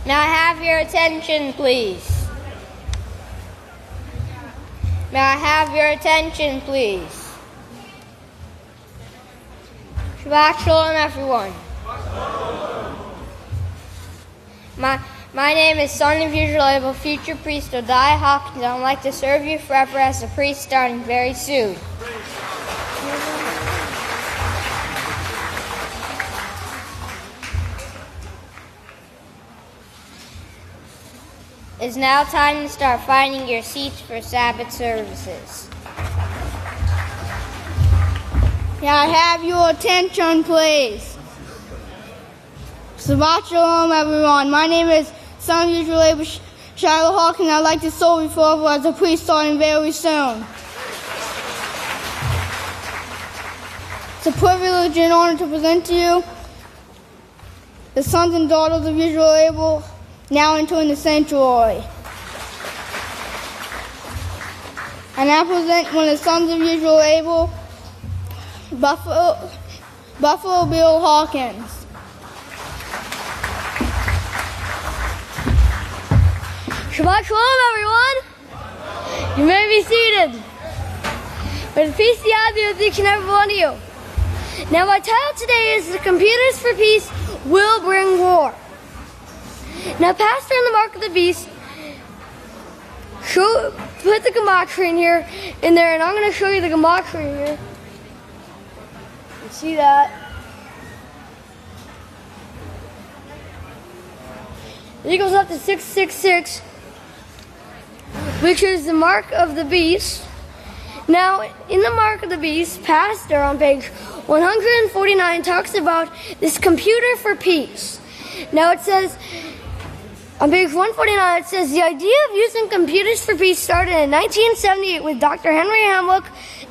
May I have your attention, please? May I have your attention, please? Shabbat Shalom, everyone. My name is son of Yisrayl, future priest of Yahweh Hawkins. I would like to serve you forever as a priest starting very soon. It's now time to start finding your seats for Sabbath services. May I have your attention, please? Shabbat Shalom, everyone. My name is son of Yisrayl, Shalom, and I'd like to serve you forever as a priest starting very soon. It's a privilege and honor to present to you the sons and daughters of Yisrael now entering the sanctuary. And I present one of the sons of Yisrael, Buffalo Bill Hawkins. Shabbat Shalom, everyone. You may be seated. May the peace of Yahweh be with each and every one of you. Now, my title today is "The Computers for Peace Will Bring War." Now, Pastor in the Mark of the Beast, put the gematria in there, and I'm going to show you the gematria here. You see that? It equals up to 666, which is the Mark of the Beast. Now, in the Mark of the Beast, Pastor on page 149 talks about this computer for peace. Now it says, on page 149, it says, the idea of using computers for peace started in 1978 with Dr. Henry Hamlick,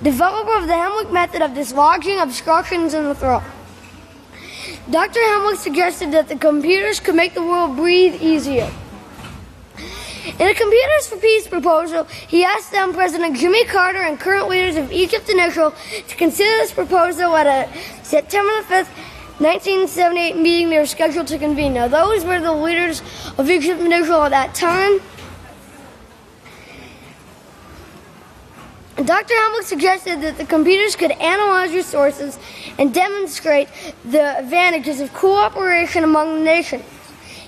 developer of the Hamlick method of dislodging obstructions in the throat. Dr. Hamlick suggested that the computers could make the world breathe easier. In a Computers for Peace proposal, he asked then President Jimmy Carter and current leaders of Egypt and Israel to consider this proposal at a September 5th, 1978 meeting they were scheduled to convene. Now, those were the leaders of Egypt and Israel at that time. Dr. Hamlick suggested that the computers could analyze resources and demonstrate the advantages of cooperation among the nations.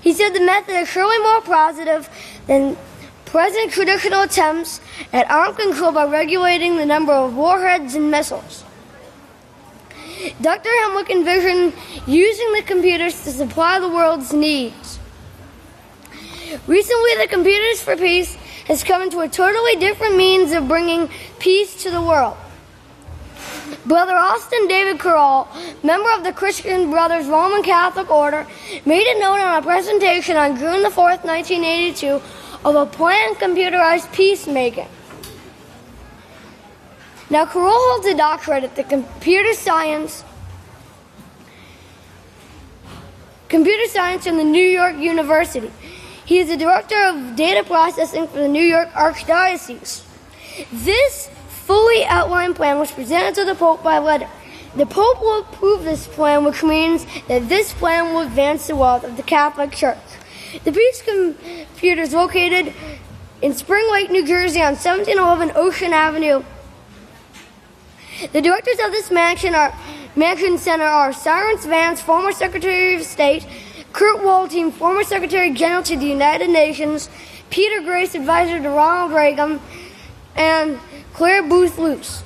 He said the method is surely more positive than present traditional attempts at armed control by regulating the number of warheads and missiles. Dr. Hamlick envisioned using the computers to supply the world's needs. Recently, the Computers for Peace has come into a totally different means of bringing peace to the world. Brother Austin David Carroll, member of the Christian Brothers Roman Catholic Order, made it known on a presentation on June the 4th, 1982, of a planned computerized peacemaking. Now, Carroll holds a doctorate at the computer science in the New York University. He is the director of data processing for the New York Archdiocese. This fully outlined plan was presented to the Pope by letter. The Pope will approve this plan, which means that this plan will advance the wealth of the Catholic Church. The peace computer is located in Spring Lake, New Jersey on 1711 Ocean Avenue. The directors of this mansion center are Cyrus Vance, former Secretary of State, Kurt Waldheim, former Secretary General to the United Nations, Peter Grace, advisor to Ronald Reagan, and Claire Booth Luce.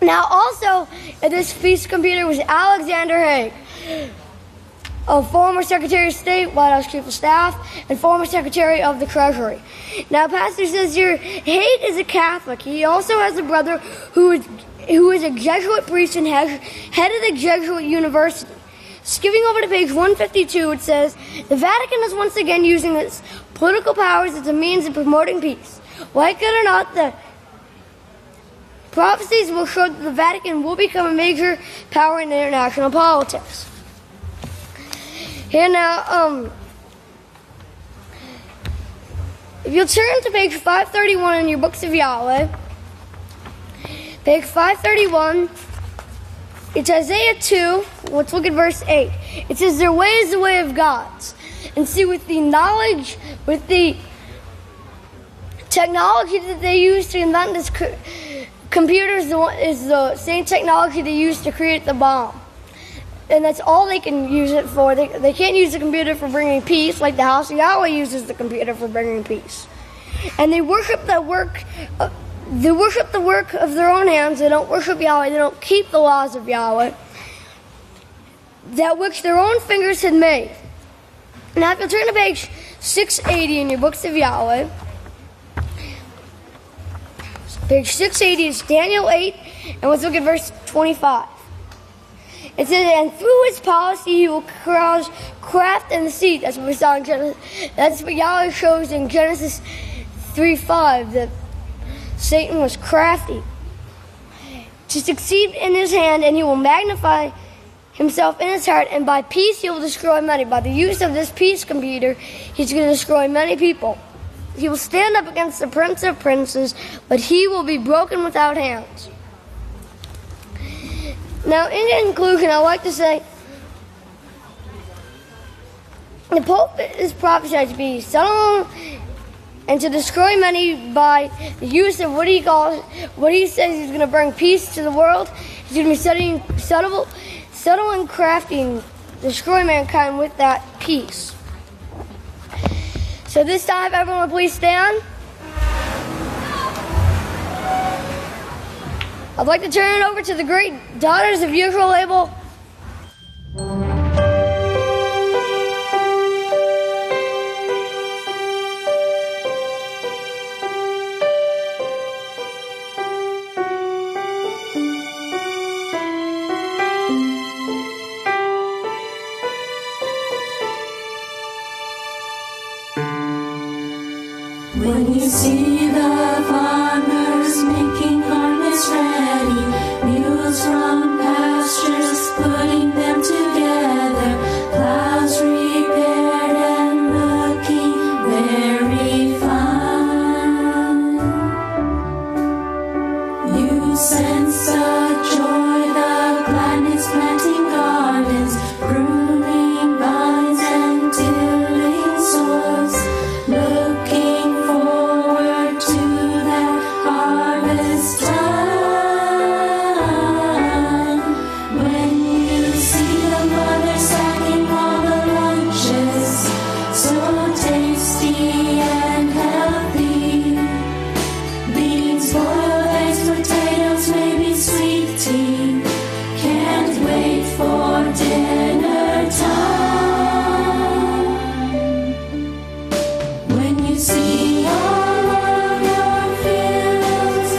Now, also at this peace computer was Alexander Haig, a former Secretary of State, White House Chief of Staff, and former Secretary of the Treasury. Now, Pastor says here, Haig is a Catholic. He also has a brother who is a Jesuit priest and head of the Jesuit University. Skipping over to page 152, it says, the Vatican is once again using its political powers as a means of promoting peace. Like it or not, the prophecies will show that the Vatican will become a major power in international politics. Here now, if you'll turn to page 531 in your books of Yahweh, page 531, it's Isaiah 2. Let's look at verse 8. It says, their way is the way of gods. And see, with the knowledge, with the technology that they used to invent this computer is the same technology they used to create the bomb. And that's all they can use it for. They can't use the computer for bringing peace like the House of Yahweh uses the computer for bringing peace. And they worship the work of their own hands. They don't worship Yahweh. They don't keep the laws of Yahweh, that which their own fingers had made. Now, if you'll turn to page 680 in your books of Yahweh, page 680 is Daniel 8, and let's look at verse 25. It says, and through his policy he will cause craft and deceit. That's what we saw in Genesis. That's what Yahweh shows in Genesis 3:5, that Satan was crafty to succeed in his hand, and he will magnify himself in his heart, and by peace he will destroy many. By the use of this peace computer, he's going to destroy many people. He will stand up against the prince of princes, but he will be broken without hands. Now, in conclusion, I'd like to say the Pope is prophesied to be Shalom and to destroy many by the use of what he says he's going to bring peace to the world. He's going to be subtle and crafty and destroy mankind with that peace. So this time, everyone will please stand. I'd like to turn it over to the great daughters of Yisrayl. When you see the farmers making harness ready, mules from pastures putting them together, plows repaired and looking very fine, you sense the joy, the gladness, planting gardens, pruning vines and tilling soils, looking forward to that harvest time. When you see the mother stacking all the lunches, so tasty and healthy, beans, boiled eggs, potatoes, maybe sweet tea, can't wait for dinner time. When you see all of your fields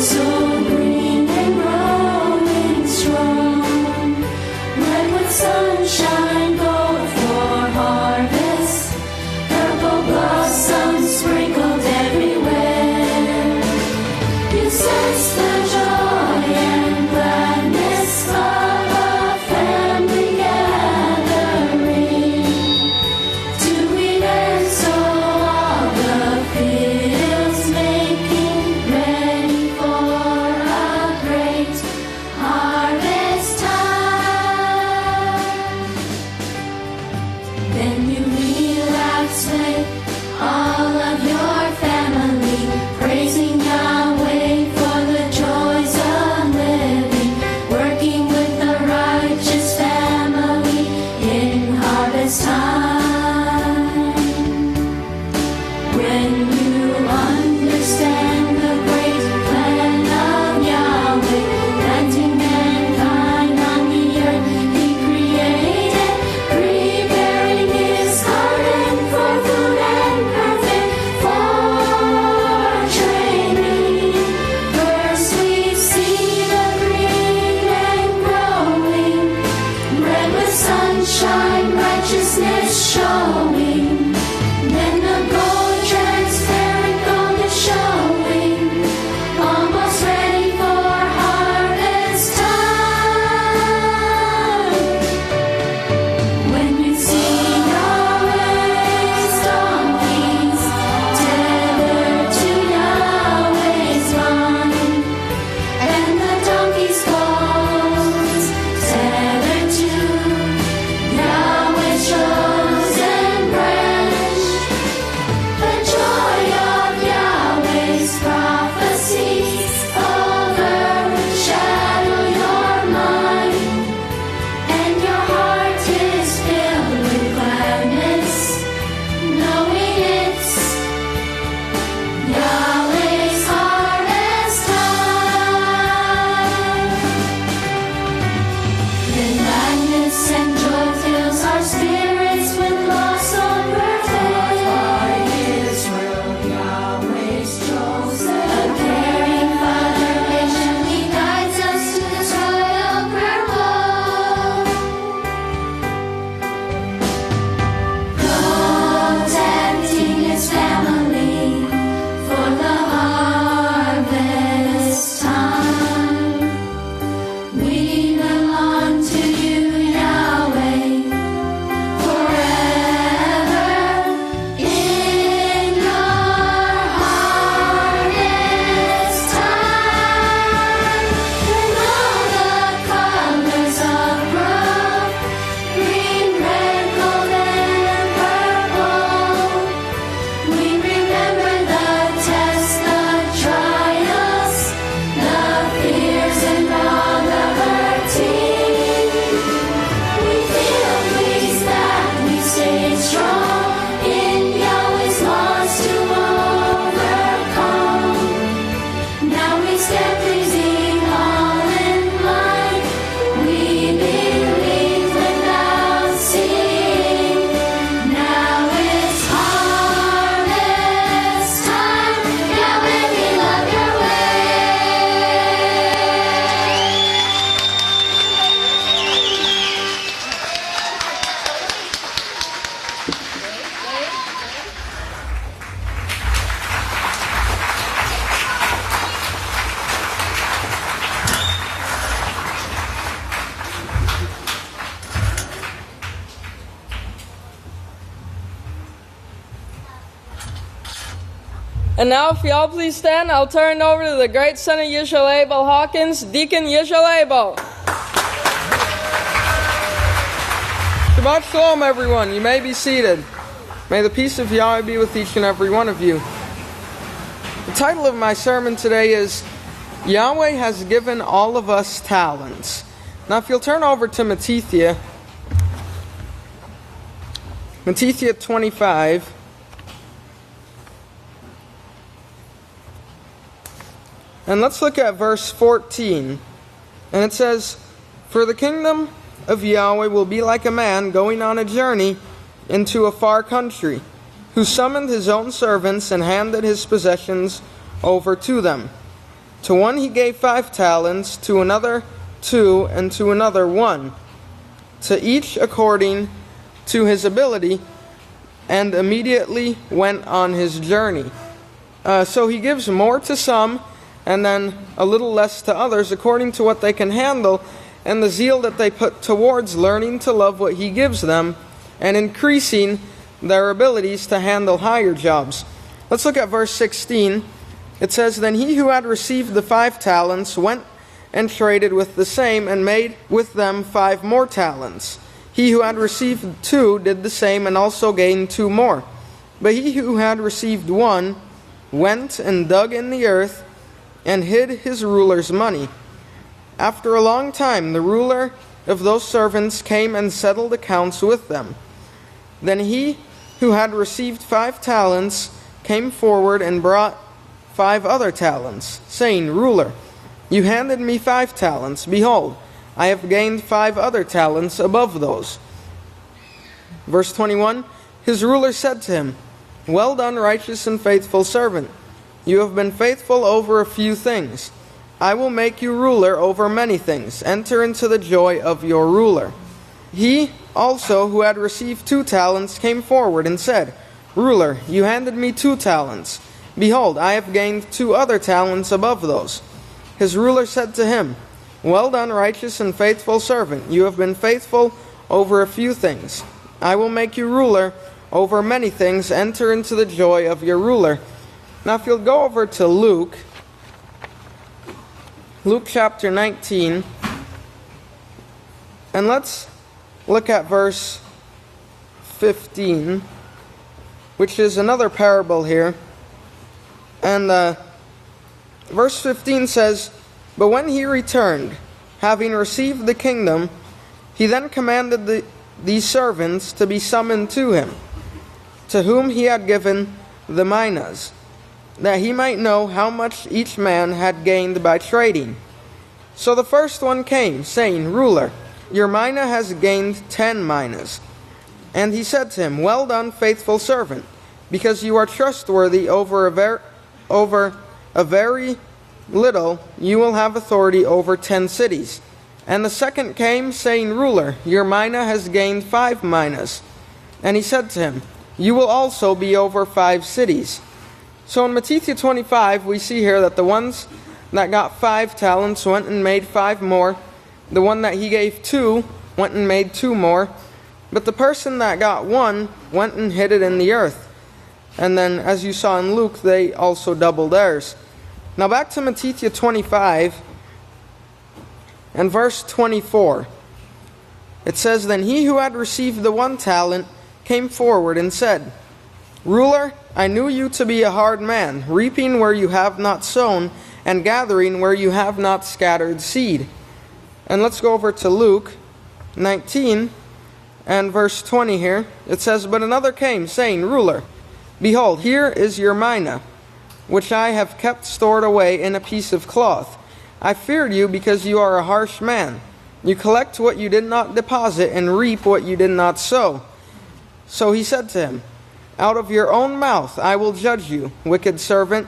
so green and growing strong, red with sunshine, gold for harvest, purple blossoms sprinkled everywhere, you sense the joy and gladness of a family gathering to eat and sow all the fields, making ready for a great harvest time. Then you relax with all of your family, praising Yahweh for the joys of living, working with the righteous family in harvest time. When you understand the great plan of Yahweh, planting mankind on the earth He created, preparing His garden for food and perfect training. First we see the green and growing, red with sunshine, righteousness showing. Then the gold, transparent gold is showing, almost ready for harvest time. When you see Yahweh's donkeys tethered to Yahweh's vine, and the donkey's foals tethered to Yahweh's chosen And now, if y'all please stand, I'll turn it over to the great son of Yisrayl Hawkins, Deacon Yisrayl. Shabbat Shalom, everyone. You may be seated. May the peace of Yahweh be with each and every one of you. The title of my sermon today is Yahweh has given all of us talents. Now, if you'll turn over to Matthew 25. And let's look at verse 14. And it says, "For the kingdom of Yahweh will be like a man going on a journey into a far country, who summoned his own servants and handed his possessions over to them. To one he gave 5 talents, to another 2, and to another 1, to each according to his ability, and immediately went on his journey." So he gives more to some, and then a little less to others, according to what they can handle, and the zeal that they put towards learning to love what he gives them, and increasing their abilities to handle higher jobs. Let's look at verse 16. It says, "Then he who had received the 5 talents went and traded with the same, and made with them 5 more talents. He who had received 2 did the same, and also gained 2 more. But he who had received 1 went and dug in the earth, and hid his ruler's money. After a long time, the ruler of those servants came and settled accounts with them. Then he who had received 5 talents came forward and brought 5 other talents, saying, 'Ruler, you handed me 5 talents. Behold, I have gained 5 other talents above those.' Verse 21, his ruler said to him, 'Well done, righteous and faithful servant. You have been faithful over a few things. I will make you ruler over many things. Enter into the joy of your ruler.' He also who had received 2 talents came forward and said, 'Ruler, you handed me 2 talents. Behold, I have gained 2 other talents above those.' His ruler said to him, 'Well done, righteous and faithful servant. You have been faithful over a few things. I will make you ruler over many things. Enter into the joy of your ruler.'" Now, if you'll go over to Luke chapter 19, and let's look at verse 15, which is another parable here. And verse 15 says, "But when he returned, having received the kingdom, he then commanded these servants to be summoned to him, to whom he had given the minas, that he might know how much each man had gained by trading. So the first one came, saying, 'Ruler, your mina has gained 10 minas.' And he said to him, 'Well done, faithful servant, because you are trustworthy over a very little, you will have authority over 10 cities.' And the second came, saying, 'Ruler, your mina has gained 5 minas.' And he said to him, 'You will also be over 5 cities.' So in Matthew 25, we see here that the ones that got 5 talents went and made 5 more. The one that he gave 2 went and made 2 more. But the person that got 1 went and hid it in the earth. And then, as you saw in Luke, they also doubled theirs. Now back to Matthew 25 and verse 24. It says, "Then he who had received the 1 talent came forward and said, 'Ruler, I knew you to be a hard man, reaping where you have not sown, and gathering where you have not scattered seed.'" And let's go over to Luke 19 and verse 20 here. It says, "But another came, saying, 'Ruler, behold, here is your mina, which I have kept stored away in a piece of cloth. I feared you because you are a harsh man. You collect what you did not deposit, and reap what you did not sow.' So he said to him, 'Out of your own mouth I will judge you, wicked servant.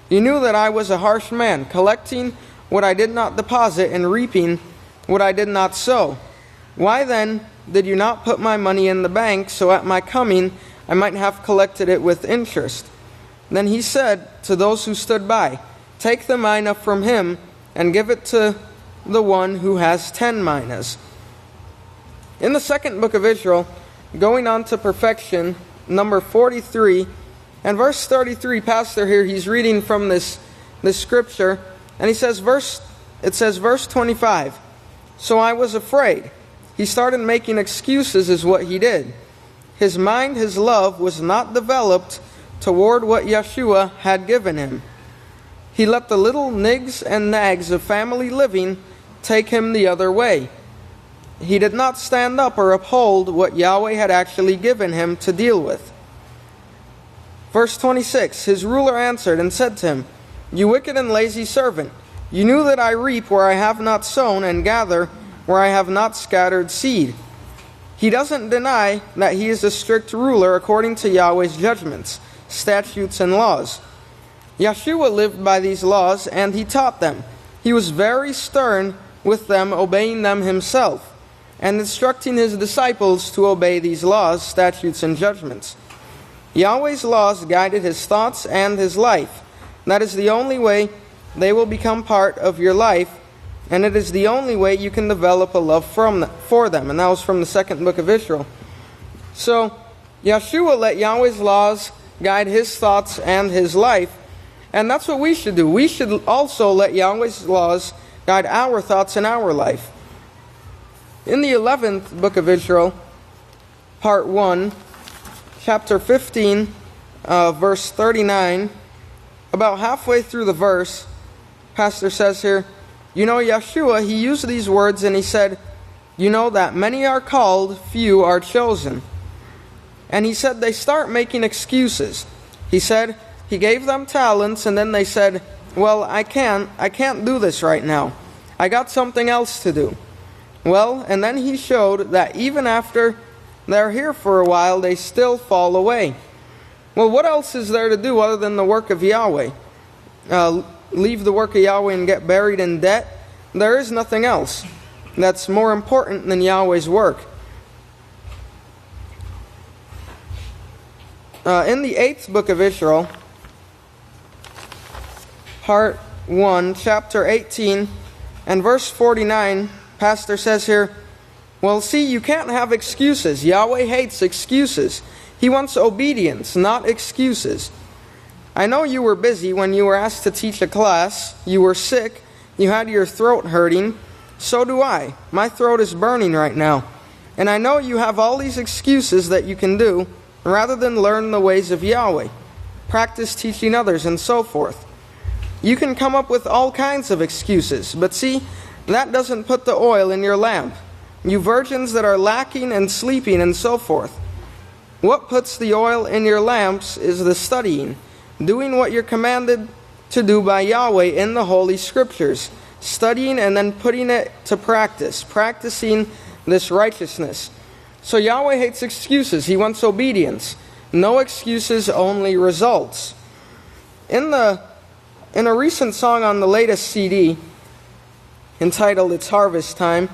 You knew that I was a harsh man, collecting what I did not deposit, and reaping what I did not sow. Why then did you not put my money in the bank, so at my coming I might have collected it with interest?' Then he said to those who stood by, 'Take the mina from him, and give it to the one who has 10 minas.'" In the second book of Israel, going on to perfection, number 43, And verse 33, Pastor here, he's reading from this scripture, and he says, verse 25, so I was afraid. He started making excuses is what he did. His mind, his love, was not developed toward what Yeshua had given him. He let the little nigs and nags of family living take him the other way. He did not stand up or uphold what Yahweh had actually given him to deal with. Verse 26, his ruler answered and said to him, you wicked and lazy servant, you knew that I reap where I have not sown and gather where I have not scattered seed. He doesn't deny that he is a strict ruler according to Yahweh's judgments, statutes, and laws. Yeshua lived by these laws, and he taught them. He was very stern with them, obeying them himself, and instructing his disciples to obey these laws, statutes, and judgments. Yahweh's laws guided his thoughts and his life. That is the only way they will become part of your life, and it is the only way you can develop a love for them. And that was from the second book of Yisrayl. So, Yeshua let Yahweh's laws guide his thoughts and his life, and that's what we should do. We should also let Yahweh's laws guide our thoughts and our life. In the 11th book of Yisrayl, part 1, chapter 15, verse 39, about halfway through the verse, Pastor says here, you know, Yeshua, he used these words and he said, you know that many are called, few are chosen. And he said they start making excuses. He said he gave them talents, and then they said, well, I can't do this right now. I got something else to do. Well, and then he showed that even after they're here for a while, they still fall away. Well, what else is there to do other than the work of Yahweh? Leave the work of Yahweh and get buried in debt? There is nothing else that's more important than Yahweh's work. In the 8th book of Yisrayl, part 1, chapter 18, and verse 49, Pastor says here, well, see, you can't have excuses. Yahweh hates excuses. He wants obedience, not excuses. I know you were busy when you were asked to teach a class. You were sick. You had your throat hurting. So do I. My throat is burning right now. And I know you have all these excuses that you can do rather than learn the ways of Yahweh, practice teaching others, and so forth. You can come up with all kinds of excuses, but see, that doesn't put the oil in your lamp. You virgins that are lacking and sleeping and so forth. What puts the oil in your lamps is the studying, doing what you're commanded to do by Yahweh in the Holy Scriptures, studying and then putting it to practice, practicing this righteousness. So Yahweh hates excuses. He wants obedience. No excuses, only results. In a recent song on the latest CD, entitled It's Harvest Time,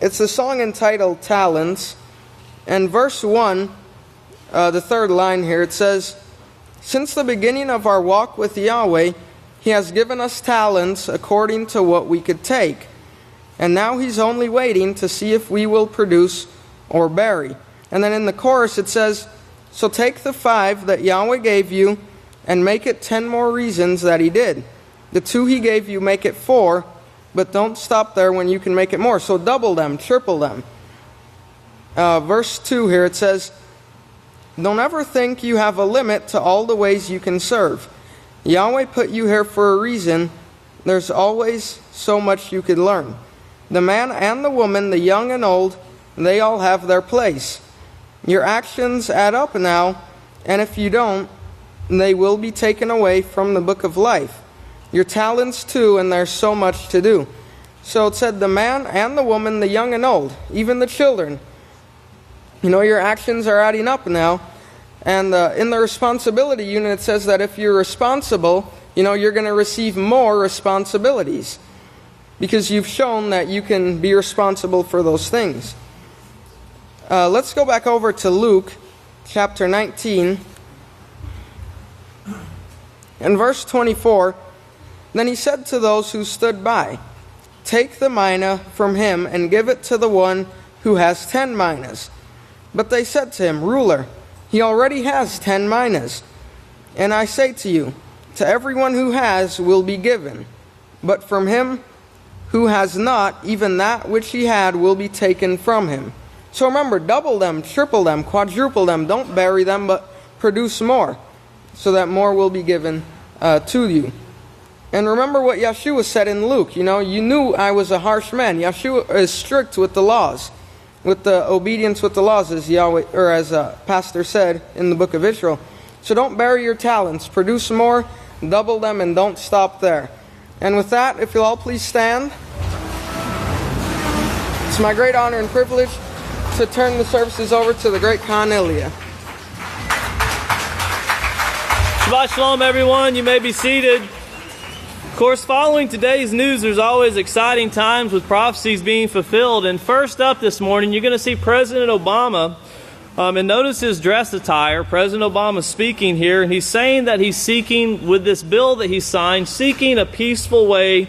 it's a song entitled Talents, and verse 1, the third line here, it says, since the beginning of our walk with Yahweh, He has given us talents according to what we could take. And now He's only waiting to see if we will produce or bury. And then in the chorus it says, so take the 5 that Yahweh gave you and make it 10 more reasons that He did. The 2 He gave you, make it 4, but don't stop there when you can make it more. So double them, triple them. Verse 2 here, it says, don't ever think you have a limit to all the ways you can serve. Yahweh put you here for a reason. There's always so much you could learn. The man and the woman, the young and old, they all have their place. Your actions add up now, and if you don't, they will be taken away from the book of life. Your talents too, and there's so much to do. So it said the man and the woman, the young and old, even the children. You know, your actions are adding up now. And in the responsibility unit, it says that if you're responsible, you know, you're going to receive more responsibilities, because you've shown that you can be responsible for those things. Let's go back over to Luke chapter 19 and verse 24. Then he said to those who stood by, take the mina from him and give it to the one who has 10 minas. But they said to him, ruler, he already has 10 minas. And I say to you, to everyone who has will be given, but from him who has not, even that which he had will be taken from him. So remember, double them, triple them, quadruple them. Don't bury them, but produce more, so that more will be given to you. And remember what Yeshua said in Luke. You knew I was a harsh man. Yeshua is strict with the laws, with the obedience with the laws, as Yahweh, or as Pastor said in the book of Yisrayl. So don't bury your talents. Produce more, double them, and don't stop there. And with that, if you'll all please stand. It's my great honor and privilege to turn the services over to the great Khan Ilya. Shabbat Shalom, everyone. You may be seated. Of course, following today's news, there's always exciting times with prophecies being fulfilled. And first up this morning, you're going to see President Obama. And notice his dress attire. President Obama speaking here, and he's saying that he's seeking, with this bill that he signed, seeking a peaceful way,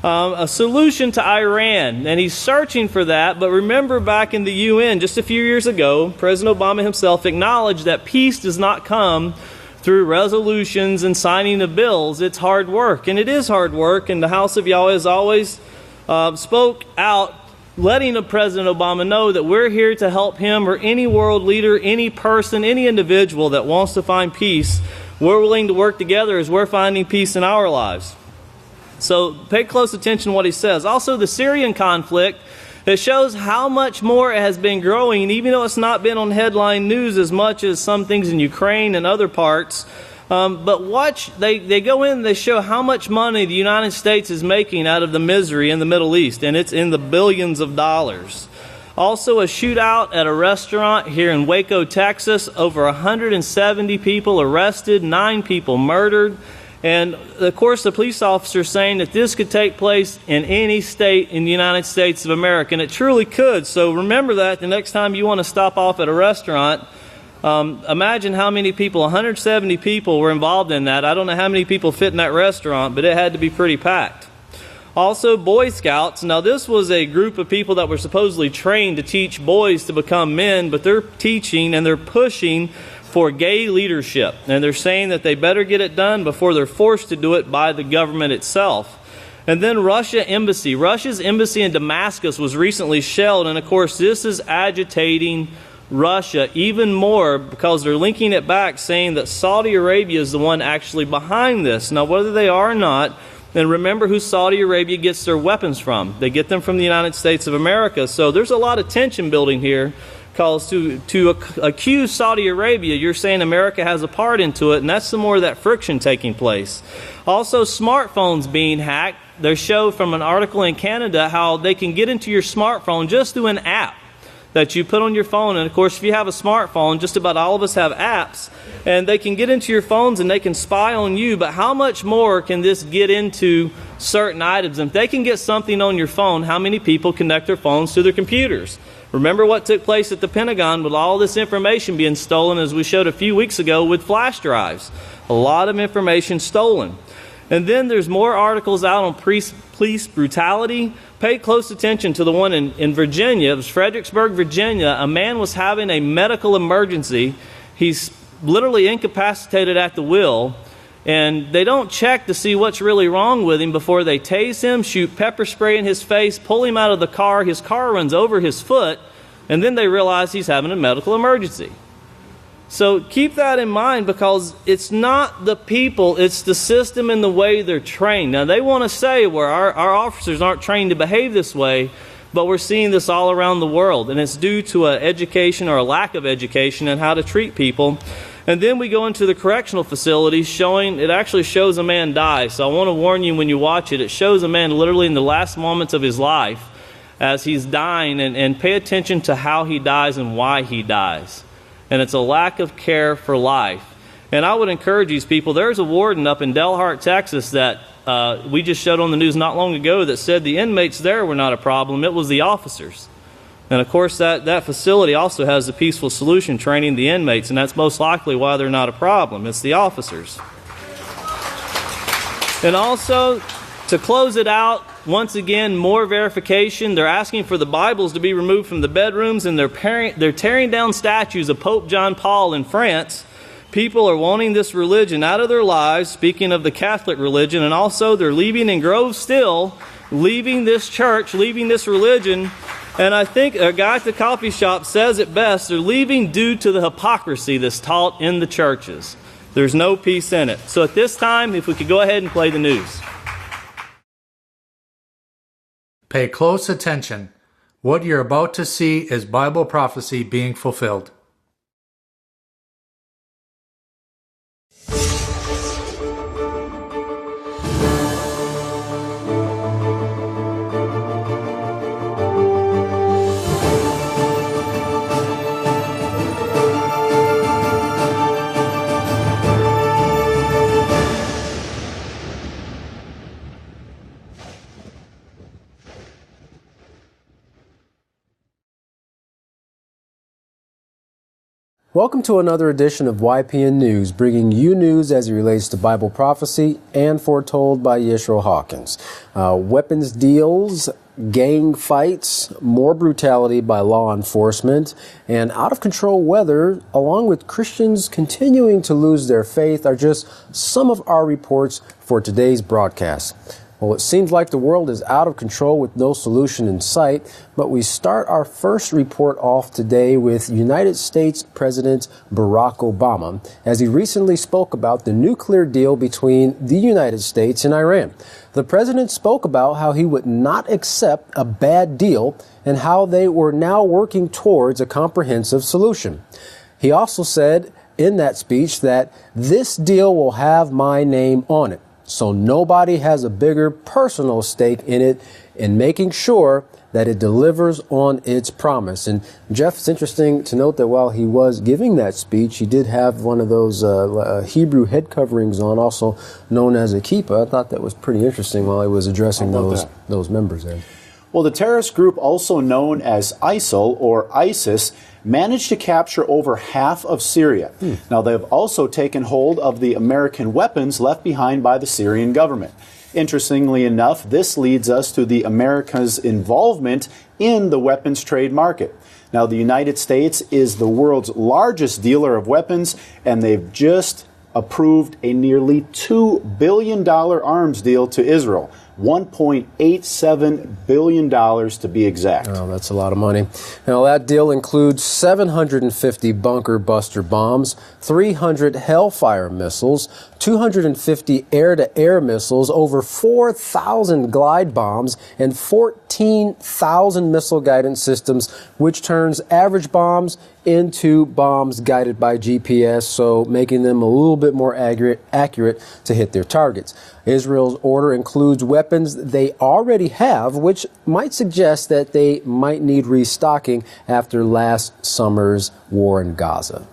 a solution to Iran. And he's searching for that. But remember, back in the UN just a few years ago, President Obama himself acknowledged that peace does not come through resolutions and signing of bills. It's hard work, and it is hard work. And the House of Yahweh has always spoke out, letting President Obama know that we're here to help him, or any world leader, any person, any individual that wants to find peace. We're willing to work together as we're finding peace in our lives. So pay close attention to what he says. Also, the Syrian conflict, it shows how much more it has been growing, even though it's not been on headline news as much as some things in Ukraine and other parts. But watch, they go in, they show how much money the United States is making out of the misery in the Middle East, and it's in the billions of dollars. Also, a shootout at a restaurant here in Waco, Texas. Over 170 people arrested, 9 people murdered. And, of course, the police officer saying that this could take place in any state in the United States of America, and it truly could. So remember that the next time you want to stop off at a restaurant. Imagine how many people, 170 people were involved in that. I don't know how many people fit in that restaurant, but it had to be pretty packed. Also, Boy Scouts. Now, this was a group of people that were supposedly trained to teach boys to become men, but they're teaching and they're pushing for gay leadership. And they're saying that they better get it done before they're forced to do it by the government itself. And then Russia's embassy in Damascus was recently shelled. And of course, this is agitating Russia even more, because they're linking it back, saying that Saudi Arabia is the one actually behind this. Now, whether they are or not, and remember who Saudi Arabia gets their weapons from. They get them from the United States of America. So there's a lot of tension building here. Calls to accuse Saudi Arabia, you're saying America has a part into it, and that's some more of that friction taking place. Also, smartphones being hacked. They show from an article in Canada how they can get into your smartphone just through an app that you put on your phone. And of course, if you have a smartphone, just about all of us have apps, and they can get into your phones and they can spy on you. But how much more can this get into certain items? And if they can get something on your phone, how many people connect their phones to their computers? Remember what took place at the Pentagon with all this information being stolen, as we showed a few weeks ago with flash drives. A lot of information stolen. And then there's more articles out on police brutality. Pay close attention to the one in Virginia. It was Fredericksburg, Virginia. A man was having a medical emergency. He's literally incapacitated at the wheel. And they don't check to see what's really wrong with him before they tase him, shoot pepper spray in his face, pull him out of the car. His car runs over his foot, and then they realize he's having a medical emergency. So keep that in mind, because it's not the people, it's the system and the way they're trained. Now, they want to say where our officers aren't trained to behave this way, but we're seeing this all around the world, and it's due to an education or a lack of education in how to treat people. And then we go into the correctional facilities, showing, it actually shows a man die. So I want to warn you when you watch it, it shows a man literally in the last moments of his life as he's dying, and pay attention to how he dies and why he dies. And it's a lack of care for life. And I would encourage these people, there's a warden up in Delhart, Texas that we just showed on the news not long ago that said the inmates there were not a problem, it was the officers. And of course, that facility also has the peaceful solution training the inmates, and that's most likely why they're not a problem. It's the officers. And also, to close it out, once again, more verification. They're asking for the Bibles to be removed from the bedrooms, and they're tearing down statues of Pope John Paul in France. people are wanting this religion out of their lives, speaking of the Catholic religion, and also they're leaving in groves still, leaving this church, leaving this religion. And I think a guy at the coffee shop says it best, they're leaving due to the hypocrisy that's taught in the churches. There's no peace in it. So at this time, if we could go ahead and play the news. Pay close attention. What you're about to see is Bible prophecy being fulfilled. Welcome to another edition of YPN News, bringing you news as it relates to Bible prophecy and foretold by Yisrayl Hawkins. Weapons deals, gang fights, more brutality by law enforcement, and out-of-control weather, along with Christians continuing to lose their faith, are just some of our reports for today's broadcast. Well, it seems like the world is out of control with no solution in sight, but we start our first report off today with United States President Barack Obama, as he recently spoke about the nuclear deal between the United States and Iran. The president spoke about how he would not accept a bad deal and how they were now working towards a comprehensive solution. He also said in that speech that this deal will have my name on it. So nobody has a bigger personal stake in it in making sure that it delivers on its promise. And Jeff, it's interesting to note that while he was giving that speech, he did have one of those Hebrew head coverings on, also known as a kippah. I thought that was pretty interesting while he was addressing those members there. Well, the terrorist group, also known as ISIL or ISIS, managed to capture over half of Syria. Now, they've also taken hold of the American weapons left behind by the Syrian government. Interestingly enough, this leads us to the America's involvement in the weapons trade market. Now, the United States is the world's largest dealer of weapons, and they've just approved a nearly $2 billion arms deal to Israel. $1.87 billion to be exact. Oh, that's a lot of money. Now, that deal includes 750 bunker buster bombs, 300 Hellfire missiles, 250 air-to-air missiles, over 4,000 glide bombs, and 14,000 missile guidance systems, which turns average bombs into bombs guided by GPS, so making them a little bit more accurate to hit their targets. Israel's order includes weapons they already have, which might suggest that they might need restocking after last summer's war in Gaza.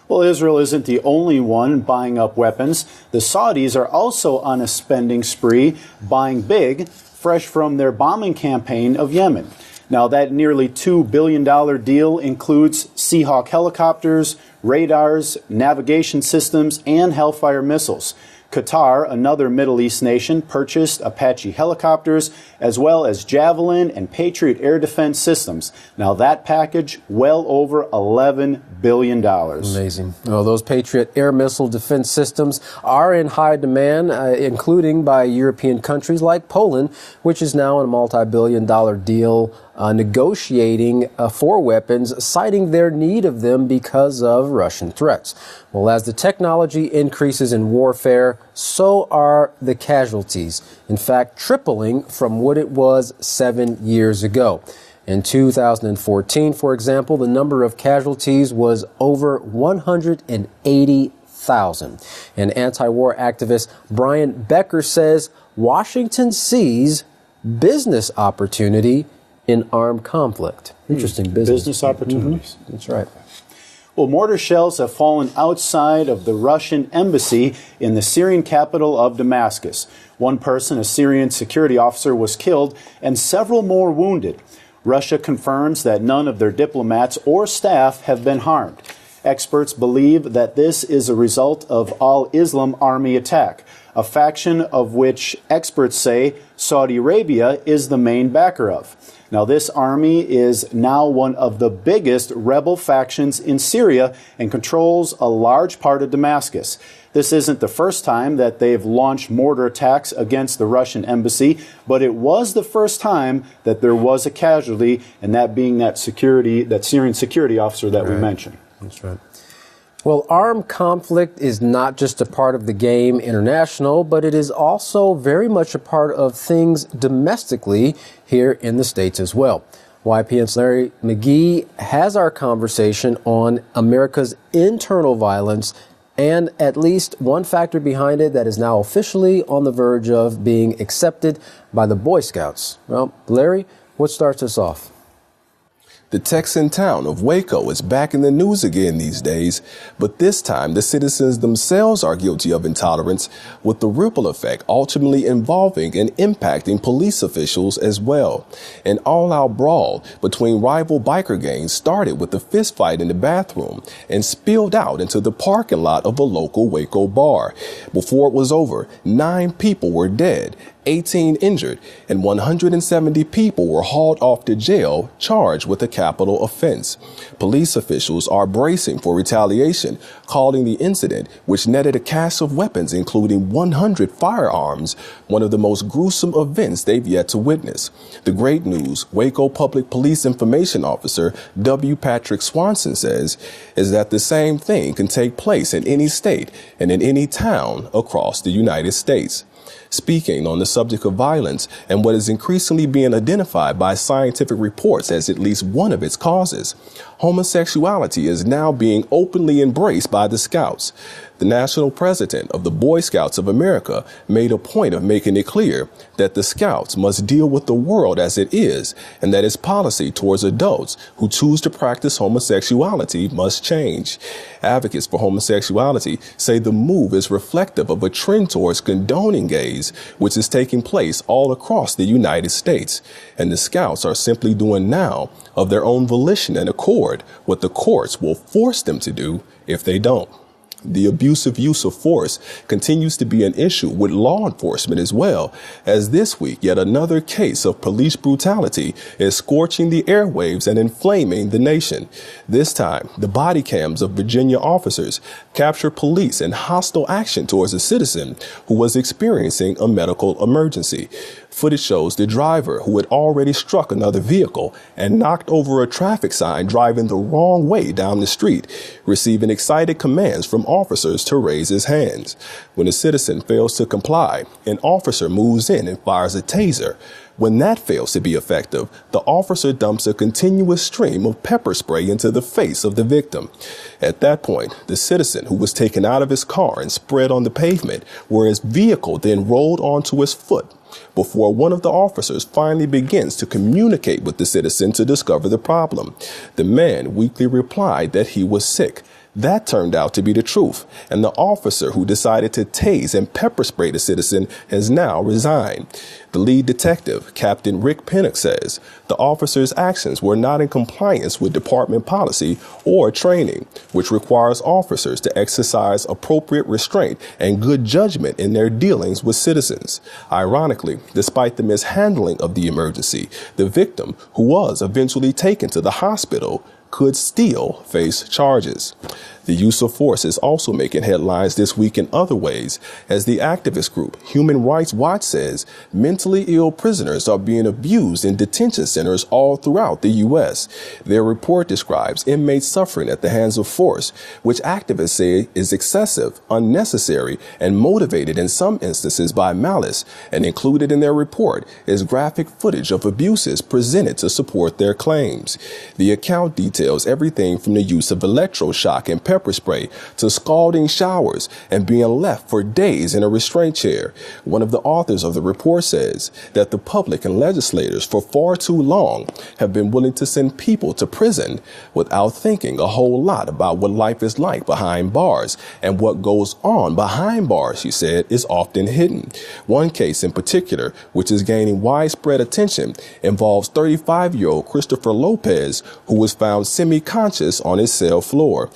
Well, Israel isn't the only one buying up weapons. The Saudis are also on a spending spree, buying big, fresh from their bombing campaign of Yemen. Now, that nearly $2 billion deal includes Seahawk helicopters, radars, navigation systems, and Hellfire missiles. Qatar, another Middle East nation, purchased Apache helicopters, as well as Javelin and Patriot air defense systems. Now, that package, well over $11 billion. Amazing. Well, those Patriot air missile defense systems are in high demand, including by European countries like Poland, which is now in a multi-billion-dollar deal negotiating for weapons, citing their need of them because of Russian threats. Well, as the technology increases in warfare, so are the casualties. In fact, tripling from what it was 7 years ago. In 2014, for example, the number of casualties was over 180,000. And anti-war activist Brian Becker says Washington sees business opportunity in armed conflict. Interesting business. Business opportunities. Mm-hmm. That's right. Well, mortar shells have fallen outside of the Russian embassy in the Syrian capital of Damascus. One person, a Syrian security officer, was killed and several more wounded. Russia confirms that none of their diplomats or staff have been harmed. Experts believe that this is a result of Al-Islam army attack. a faction of which experts say Saudi Arabia is the main backer of. Now, this army is now one of the biggest rebel factions in Syria and controls a large part of Damascus. This isn't the first time that they've launched mortar attacks against the Russian embassy, but it was the first time that there was a casualty, and that being that Syrian security officer that we mentioned. That's right. Well, armed conflict is not just a part of the game international, but it is also very much a part of things domestically here in the States as well. YPN's Larry McGee has our conversation on America's internal violence and at least one factor behind it that is now officially on the verge of being accepted by the Boy Scouts. Well, Larry, what starts us off? The Texan town of Waco is back in the news again these days, but this time the citizens themselves are guilty of intolerance, with the ripple effect ultimately involving and impacting police officials as well. An all-out brawl between rival biker gangs started with a fistfight in the bathroom and spilled out into the parking lot of a local Waco bar. Before it was over, 9 people were dead, 18 injured, and 170 people were hauled off to jail, charged with a capital offense. Police officials are bracing for retaliation, calling the incident, which netted a cache of weapons including 100 firearms, one of the most gruesome events they've yet to witness. The great news, Waco Public Police Information Officer W. Patrick Swanson says, is that the same thing can take place in any state and in any town across the United States. Speaking on the subject of violence and what is increasingly being identified by scientific reports as at least one of its causes, homosexuality is now being openly embraced by the Scouts. The national president of the Boy Scouts of America made a point of making it clear that the Scouts must deal with the world as it is, and that its policy towards adults who choose to practice homosexuality must change. Advocates for homosexuality say the move is reflective of a trend towards condoning gays, which is taking place all across the United States. And the Scouts are simply doing now, of their own volition and accord, what the courts will force them to do if they don't. The abusive use of force continues to be an issue with law enforcement as well, as this week yet another case of police brutality is scorching the airwaves and inflaming the nation. This time, the body cams of Virginia officers captured police in hostile action towards a citizen who was experiencing a medical emergency. Footage shows the driver, who had already struck another vehicle and knocked over a traffic sign driving the wrong way down the street, receiving excited commands from officers to raise his hands. When a citizen fails to comply, an officer moves in and fires a taser. When that fails to be effective, the officer dumps a continuous stream of pepper spray into the face of the victim. At that point, the citizen, who was taken out of his car and spread on the pavement, where his vehicle then rolled onto his foot, before one of the officers finally begins to communicate with the citizen to discover the problem. The man weakly replied that he was sick. That turned out to be the truth, and the officer who decided to tase and pepper spray the citizen has now resigned. The lead detective, Captain Rick Pinnock, says the officer's actions were not in compliance with department policy or training, which requires officers to exercise appropriate restraint and good judgment in their dealings with citizens. Ironically, despite the mishandling of the emergency, the victim, who was eventually taken to the hospital, could still face charges. The use of force is also making headlines this week in other ways, as the activist group Human Rights Watch says mentally ill prisoners are being abused in detention centers all throughout the U.S. Their report describes inmates suffering at the hands of force, which activists say is excessive, unnecessary, and motivated in some instances by malice, and included in their report is graphic footage of abuses presented to support their claims. The account details everything from the use of electroshock and pepper spray to scalding showers and being left for days in a restraint chair. One of the authors of the report says that the public and legislators for far too long have been willing to send people to prison without thinking a whole lot about what life is like behind bars, and what goes on behind bars, she said, is often hidden. One case in particular, which is gaining widespread attention, involves 35-year-old Christopher Lopez, who was found semi-conscious on his cell floor.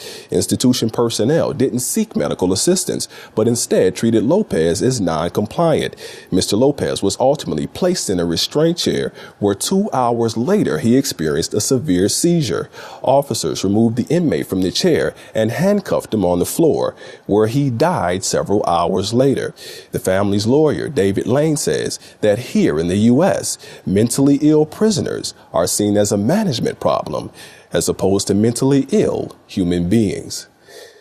institution personnel didn't seek medical assistance, but instead treated Lopez as non-compliant. Mr. Lopez was ultimately placed in a restraint chair where 2 hours later he experienced a severe seizure. Officers removed the inmate from the chair and handcuffed him on the floor, where he died several hours later. The family's lawyer, David Lane, says that here in the U.S., mentally ill prisoners are seen as a management problem as opposed to mentally ill human beings.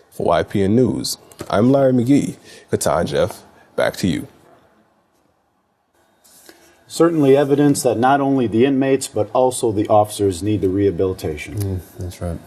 For YPN News, I'm Larry McGee. Katan Jeff, back to you. Certainly evidence that not only the inmates, but also the officers need the rehabilitation. That's right.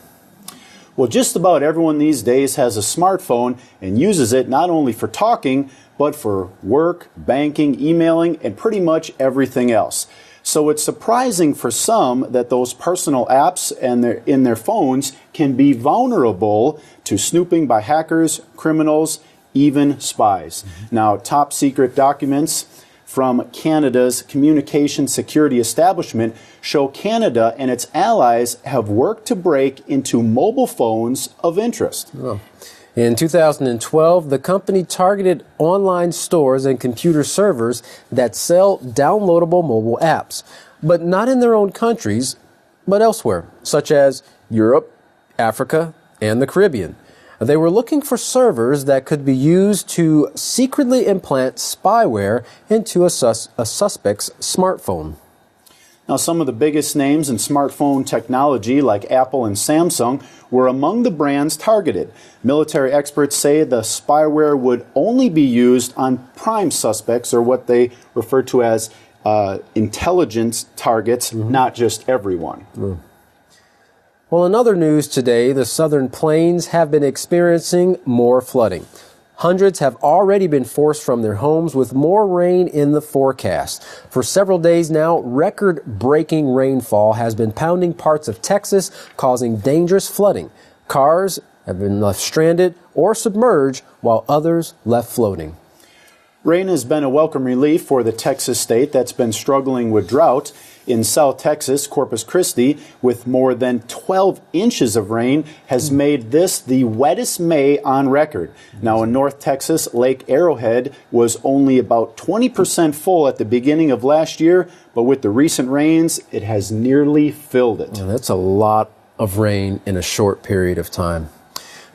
Well, just about everyone these days has a smartphone and uses it not only for talking, but for work, banking, emailing, and pretty much everything else. So it's surprising for some that those personal apps and in their phones can be vulnerable to snooping by hackers, criminals, even spies. Now, top secret documents from Canada's Communication Security Establishment show Canada and its allies have worked to break into mobile phones of interest. Oh. In 2012, the company targeted online stores and computer servers that sell downloadable mobile apps, but not in their own countries, but elsewhere, such as Europe, Africa, and the Caribbean. They were looking for servers that could be used to secretly implant spyware into a suspect's smartphone. Now, some of the biggest names in smartphone technology, like Apple and Samsung, were among the brands targeted. Military experts say the spyware would only be used on prime suspects, or what they refer to as intelligence targets, not just everyone. Well, in other news today, the Southern Plains have been experiencing more flooding. Hundreds have already been forced from their homes with more rain in the forecast. For several days now, record-breaking rainfall has been pounding parts of Texas, causing dangerous flooding. Cars have been left stranded or submerged, while others left floating. Rain has been a welcome relief for the Texas state that's been struggling with drought. In South Texas, Corpus Christi, with more than 12 inches of rain, has made this the wettest May on record. Now, in North Texas, Lake Arrowhead was only about 20% full at the beginning of last year, but with the recent rains, it has nearly filled it. Yeah, that's a lot of rain in a short period of time.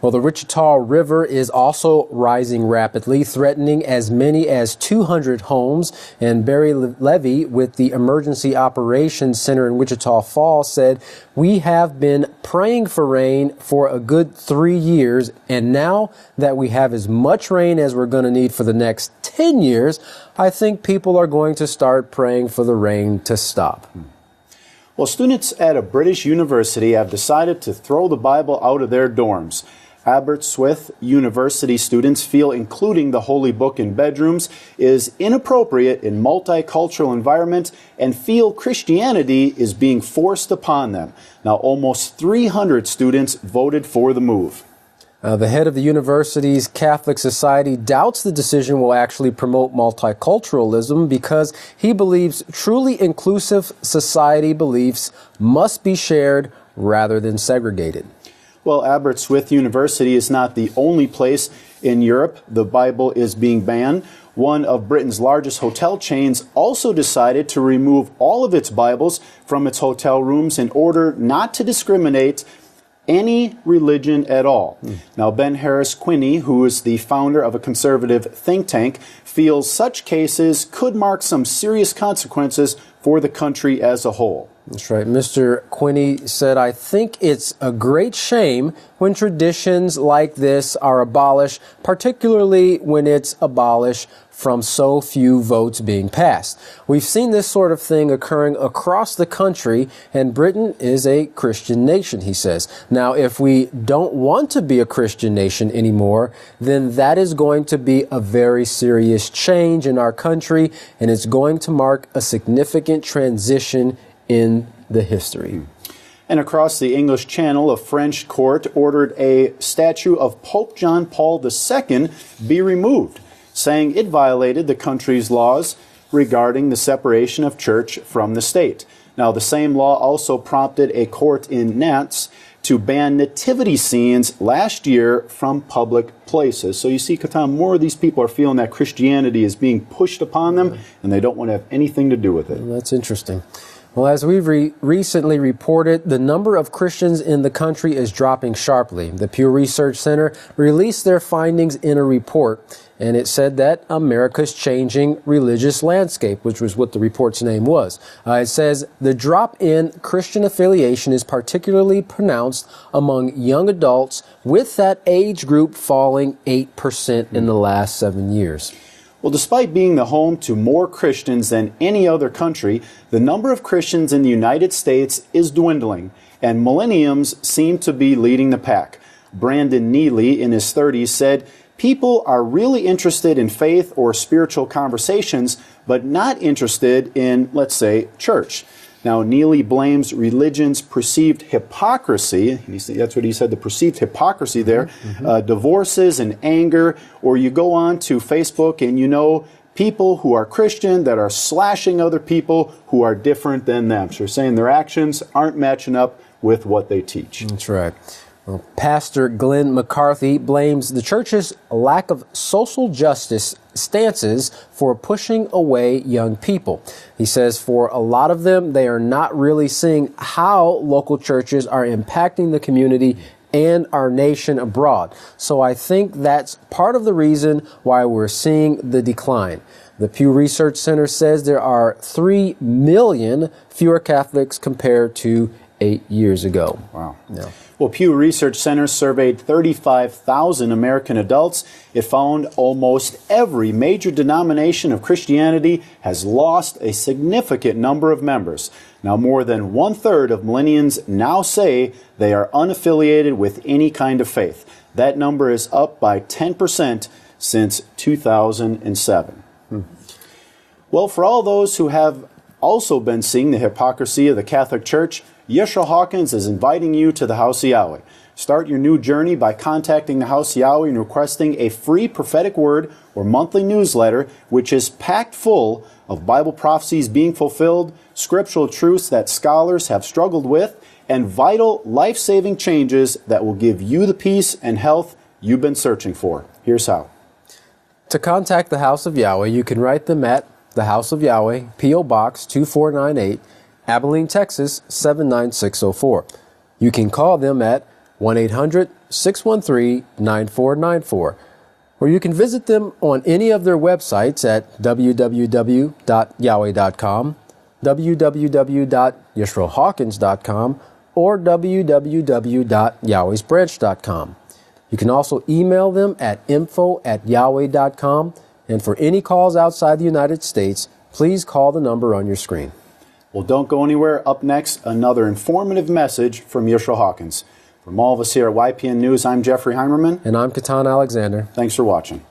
Well, the Wichita River is also rising rapidly, threatening as many as 200 homes. And Barry Levy with the Emergency Operations Center in Wichita Falls said, "We have been praying for rain for a good 3 years, and now that we have as much rain as we're going to need for the next 10 years, I think people are going to start praying for the rain to stop." Well, students at a British university have decided to throw the Bible out of their dorms. Aberystwyth University students feel including the Holy Book in bedrooms is inappropriate in multicultural environment and feel Christianity is being forced upon them. Now, almost 300 students voted for the move. The head of the university's Catholic Society doubts the decision will actually promote multiculturalism because he believes truly inclusive society beliefs must be shared rather than segregated. Well, Aberystwyth University is not the only place in Europe the Bible is being banned. One of Britain's largest hotel chains also decided to remove all of its Bibles from its hotel rooms in order not to discriminate any religion at all. Now, Ben Harris Quinney, who is the founder of a conservative think tank, feels such cases could mark some serious consequences for the country as a whole. That's right. Mr. Quinney said, "I think it's a great shame when traditions like this are abolished, particularly when it's abolished from so few votes being passed. We've seen this sort of thing occurring across the country, and Britain is a Christian nation," he says. Now, if we don't want to be a Christian nation anymore, then that is going to be a very serious change in our country, and it's going to mark a significant transition in the history. And across the English Channel, a French court ordered a statue of Pope John Paul II be removed, saying it violated the country's laws regarding the separation of church from the state. Now, the same law also prompted a court in Nantes to ban nativity scenes last year from public places. So you see, Katan, more of these people are feeling that Christianity is being pushed upon them, and they don't want to have anything to do with it. Well, that's interesting. Well, as we've recently reported, the number of Christians in the country is dropping sharply. The Pew Research Center released their findings in a report, and it said that America's changing religious landscape, which was what the report's name was. It says the drop in Christian affiliation is particularly pronounced among young adults, with that age group falling 8% in the last 7 years. Well, despite being the home to more Christians than any other country, the number of Christians in the United States is dwindling, and millennials seem to be leading the pack. Brandon Neely, in his 30s, said, "People are really interested in faith or spiritual conversations, but not interested in, let's say, church." Now, Neely blames religion's perceived hypocrisy. That's what he said, the perceived hypocrisy there. Divorces and anger. Or you go on to Facebook and you know people who are Christian that are slashing other people who are different than them. So they're saying their actions aren't matching up with what they teach. That's right. Well, Pastor Glenn McCarthy blames the church's lack of social justice stances for pushing away young people. He says for a lot of them, they are not really seeing how local churches are impacting the community and our nation abroad. So I think that's part of the reason why we're seeing the decline. The Pew Research Center says there are 3 million fewer Catholics compared to 8 years ago. Wow. Yeah. Well, Pew Research Center surveyed 35,000 American adults. It found almost every major denomination of Christianity has lost a significant number of members. Now, more than 1/3 of millennials now say they are unaffiliated with any kind of faith. That number is up by 10% since 2007. Well, for all those who have also been seeing the hypocrisy of the Catholic Church, Yisrayl Hawkins is inviting you to the House of Yahweh. Start your new journey by contacting the House of Yahweh and requesting a free prophetic word or monthly newsletter, which is packed full of Bible prophecies being fulfilled, scriptural truths that scholars have struggled with, and vital life-saving changes that will give you the peace and health you've been searching for. Here's how. To contact the House of Yahweh, you can write them at the House of Yahweh, P.O. Box 2498, Abilene, Texas 79604. You can call them at 1-800-613-9494. Or you can visit them on any of their websites at www.yahweh.com, www.yisraelhawkins.com, or www.yahwehsbranch.com. You can also email them at info@yahweh.com. And for any calls outside the United States, please call the number on your screen. Well, don't go anywhere. Up next, another informative message from Yisrayl Hawkins. From all of us here at YPN News, I'm Jeffrey Heimerman. And I'm Katan Alexander. Thanks for watching.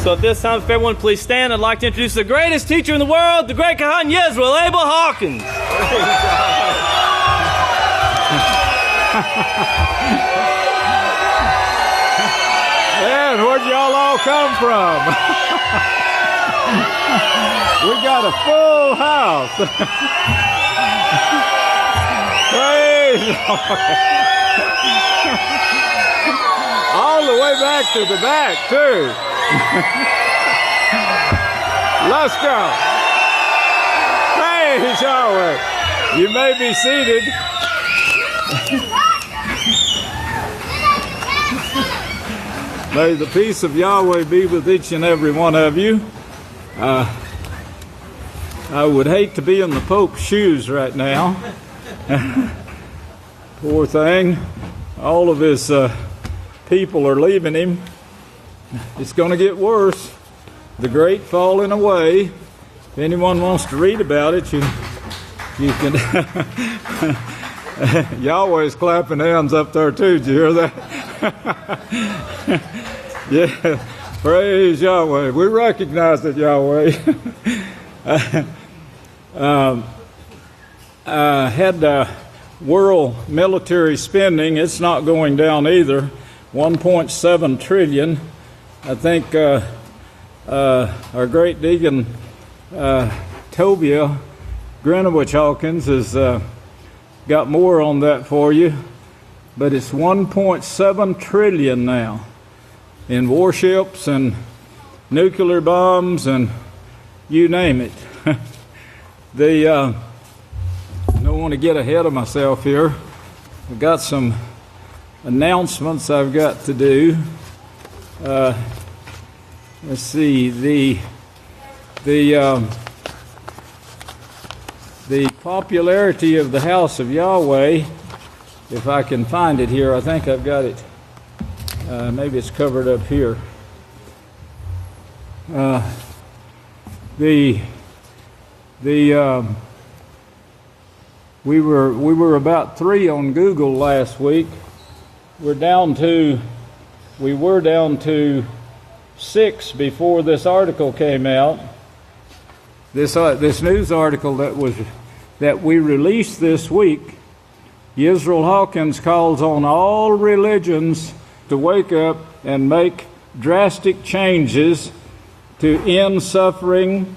So at this time, if everyone please stand, I'd like to introduce the greatest teacher in the world, the great Kahan Yisrayl, Abel Hawkins. Man, where'd y'all all come from? We got a full house. Praise the Lord. All the way back to the back, too. Let's go. Praise Yahweh. You may be seated. May the peace of Yahweh be with each and every one of you. I would hate to be in the Pope's shoes right now. Poor thing. All of his people are leaving him. It's going to get worse. The great falling away. If anyone wants to read about it, you can. Yahweh's clapping hands up there too. Did you hear that? Yeah. Praise Yahweh. We recognize it, Yahweh. I had world military spending, it's not going down either. 1.7 trillion. I think our great deacon Tobia Greenwich Hawkins has got more on that for you, but it's 1.7 trillion now in warships and nuclear bombs and you name it. I don't want to get ahead of myself here. I've got some announcements I've got to do. Let's see, the popularity of the House of Yahweh, if I can find it here. I think I've got it. Maybe it's covered up here. We were about 3 on Google last week. We were down to 6 before this article came out. This news article that we released this week. Yisrayl Hawkins calls on all religions to wake up and make drastic changes to end suffering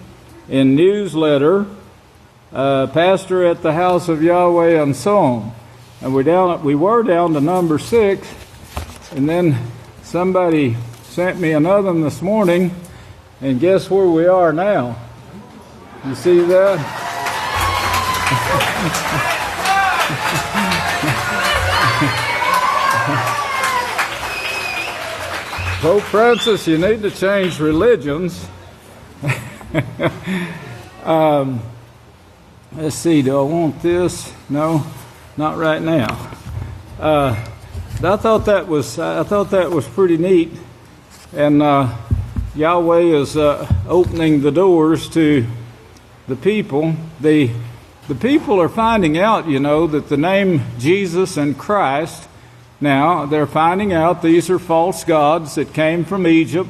in newsletter, pastor at the House of Yahweh, and so on. And we were down to number 6, and then somebody sent me another one this morning, and guess where we are now? You see that? Pope Francis, you need to change religions. Let's see, do I want this? No, not right now. I thought that was pretty neat, and Yahweh is opening the doors to the people. The people are finding out, that the name Jesus and Christ. Now they're finding out these are false gods that came from Egypt,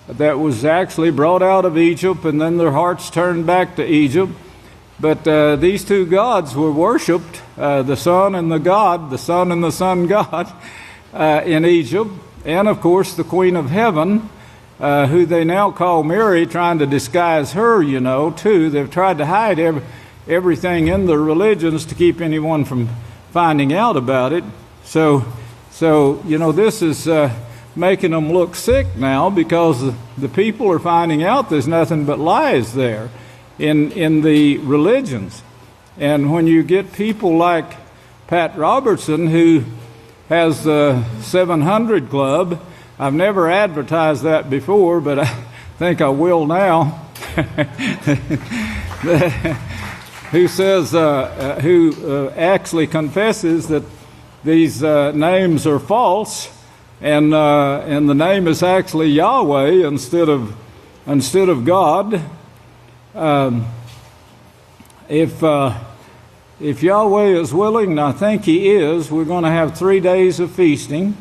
that was actually brought out of Egypt, and then their hearts turned back to Egypt. But these two gods were worshipped, the sun and the sun god, in Egypt, and of course the Queen of Heaven, who they now call Mary, trying to disguise her, too. They've tried to hide everything in their religions to keep anyone from finding out about it. So this is making them look sick now, because the people are finding out there's nothing but lies there in the religions. And when you get people like Pat Robertson, who has the 700 Club, I've never advertised that before, but I think I will now, who says, who actually confesses that these names are false, and the name is actually Yahweh instead of God. If Yahweh is willing, and I think He is, we're going to have 3 days of feasting.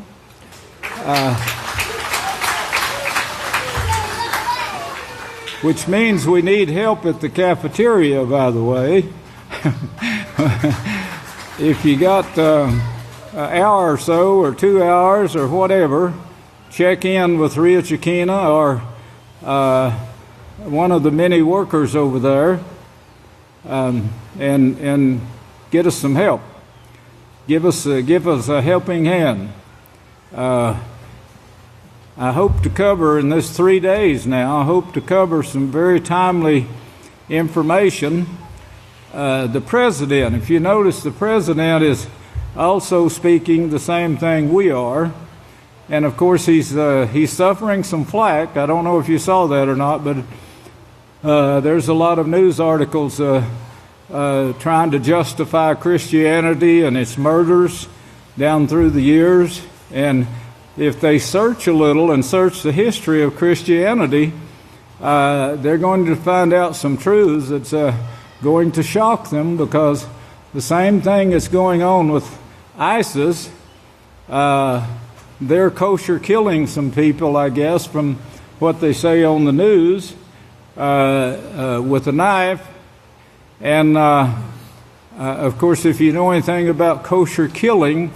Which means we need help at the cafeteria, by the way. If you got an hour or so, or 2 hours, or whatever, check in with Ria Chikina or one of the many workers over there, and get us some help. Give us a helping hand. I hope to cover in this 3 days now, I hope to cover some very timely information. The president, if you notice, the president is also speaking the same thing we are. And of course he's suffering some flack. I don't know if you saw that or not, but there's a lot of news articles trying to justify Christianity and its murders down through the years. And if they search a little and search the history of Christianity, they're going to find out some truths that's going to shock them, because the same thing is going on with ISIS. They're kosher killing some people, I guess, from what they say on the news, with a knife. And Of course, if you know anything about kosher killing,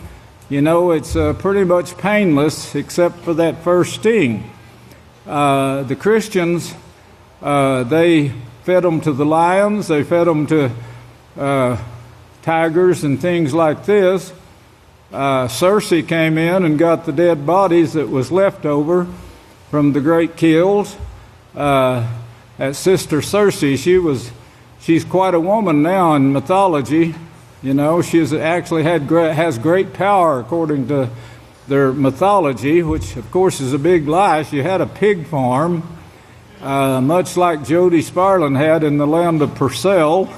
you know it's pretty much painless except for that first sting. The Christians, they fed them to the lions, they fed them to tigers and things like this. Cersei came in and got the dead bodies that was left over from the great kills. That Sister Cersei, she's quite a woman now in mythology. You know, she's actually has great power according to their mythology, which of course is a big lie. She had a pig farm, much like Jody Sparlin had in the land of Purcell.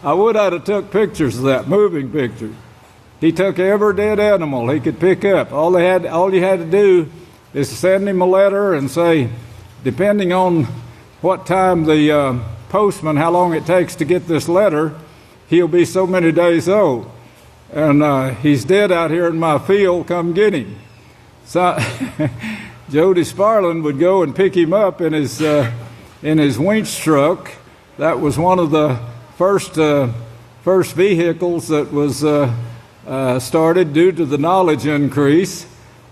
I would have took pictures of that, moving pictures. He took every dead animal he could pick up. All you had to do is send him a letter and say, depending on what time the postman, how long it takes to get this letter, he'll be so many days old. And he's dead out here in my field, come get him. So Jody Sparlin would go and pick him up in his winch truck. That was one of the first vehicles that was started due to the knowledge increase,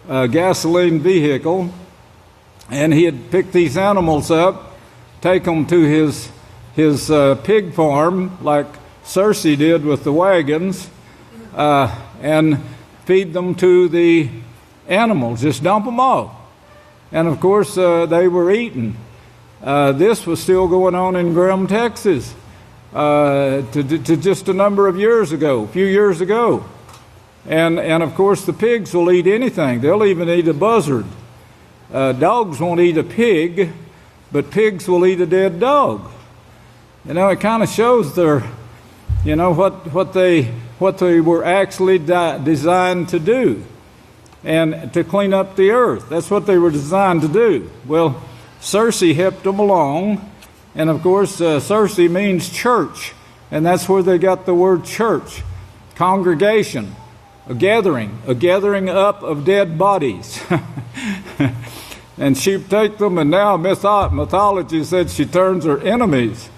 gasoline vehicle. And he'd pick these animals up, take them to his pig farm, like Cersei did with the wagons, and feed them to the animals, just dump them off. And of course, they were eaten. This was still going on in Graham, Texas, to just a number of years ago, a few years ago. And of course, the pigs will eat anything. They'll even eat a buzzard. Dogs won't eat a pig, but pigs will eat a dead dog. You know, it kind of shows their, you know, what they were actually designed to do, and to clean up the earth. That's what they were designed to do. Well, Cersei helped them along, and of course, Cersei means church, and that's where they got the word church, congregation, a gathering up of dead bodies. And she'd take them, and now mythology said she turns her enemies.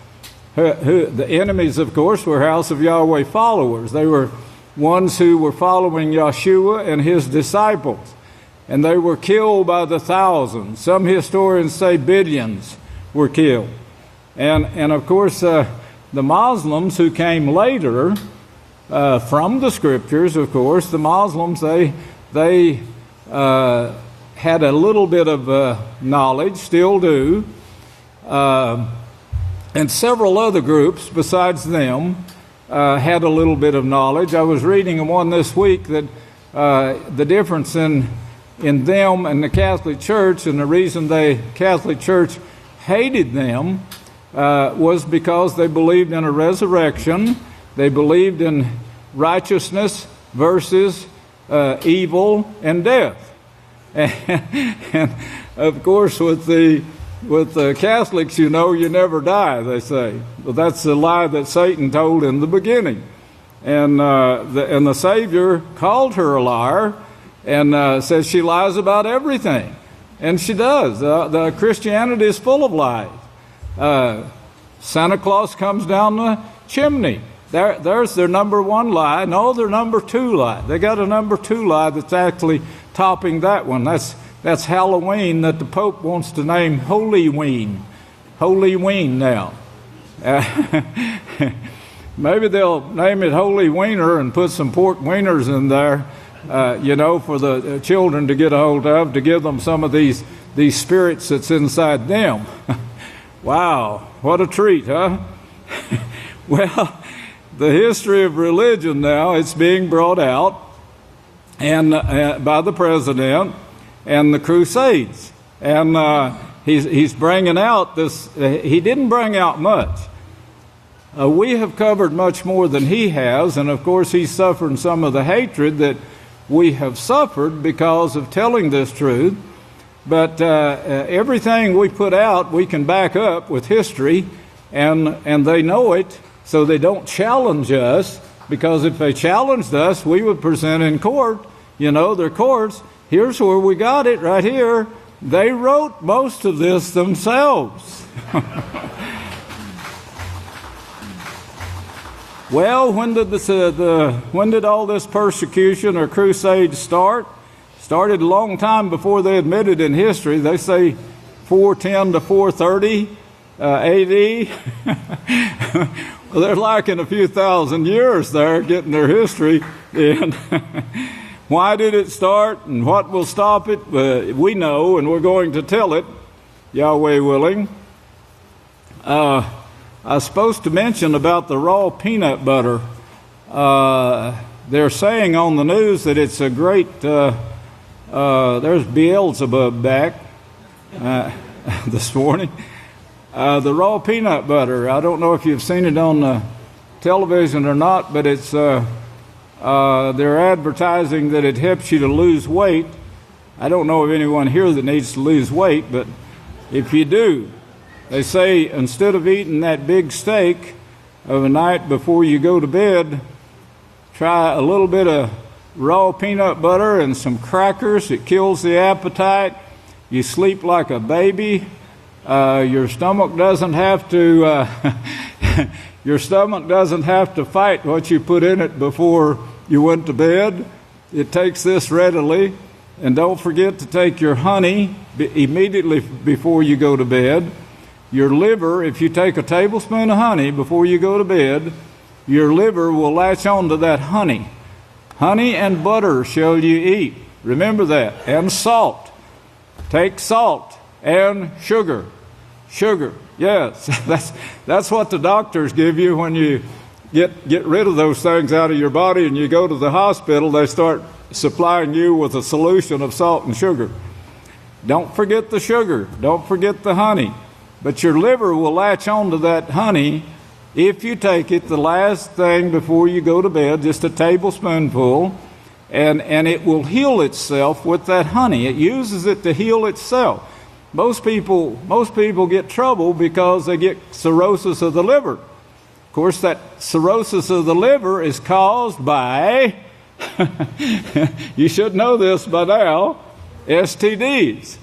The enemies, of course, were House of Yahweh followers. They were ones who were following Yeshua and his disciples. And they were killed by the thousands. Some historians say billions were killed. And of course, the Muslims who came later from the scriptures, of course, the Muslims, they had a little bit of knowledge, still do, and several other groups besides them had a little bit of knowledge. I was reading one this week that the difference in them and the Catholic Church, and the reason the Catholic Church hated them was because they believed in a resurrection. They believed in righteousness versus evil and death. And of course, with the Catholics, you know, you never die, they say. Well, that's the lie that Satan told in the beginning. And the Savior called her a liar and says she lies about everything. And she does. The Christianity is full of lies. Santa Claus comes down the chimney. There's their number one lie. No, their number two lie. They got a number two lie that's actually topping that one. That's Halloween, that the Pope wants to name Holy-ween. Holy-ween now. Maybe they'll name it Holy Wiener and put some pork wieners in there, you know, for the children to get a hold of, to give them some of these spirits that's inside them. Wow, what a treat, huh? Well, the history of religion now, it's being brought out and by the president and the Crusades. And he's bringing out this. He didn't bring out much. We have covered much more than he has, and of course he's suffering some of the hatred that we have suffered because of telling this truth. But everything we put out, we can back up with history, and they know it, so they don't challenge us, because if they challenged us, we would present in court, you know, their courts. Here's where we got it, right here. They wrote most of this themselves. Well, when did all this persecution or crusade start? Started a long time before they admitted in history. They say 410 to 430 AD. Well, they're lacking a few thousand years there getting their history in. Why did it start and what will stop it? We know, and we're going to tell it, Yahweh willing. I was supposed to mention about the raw peanut butter. They're saying on the news that it's a great, there's Beelzebub back this morning. The raw peanut butter, I don't know if you've seen it on the television or not, but it's they're advertising that it helps you to lose weight. I don't know of anyone here that needs to lose weight, but if you do, they say instead of eating that big steak of a night before you go to bed, try a little bit of raw peanut butter and some crackers. It kills the appetite. You sleep like a baby. Your stomach doesn't have to fight what you put in it before you went to bed. It takes this readily. And don't forget to take your honey immediately before you go to bed. Your liver, if you take a tablespoon of honey before you go to bed, your liver will latch on to that honey. Honey and butter shall you eat. Remember that. And salt. Take salt and sugar. Sugar. Yes. That's what the doctors give you when you get rid of those things out of your body and you go to the hospital. They start supplying you with a solution of salt and sugar. Don't forget the sugar. Don't forget the honey. But your liver will latch on to that honey if you take it the last thing before you go to bed, just a tablespoonful, and it will heal itself with that honey. It uses it to heal itself. Most people get trouble because they get cirrhosis of the liver. Of course, that cirrhosis of the liver is caused by, you should know this by now, STDs.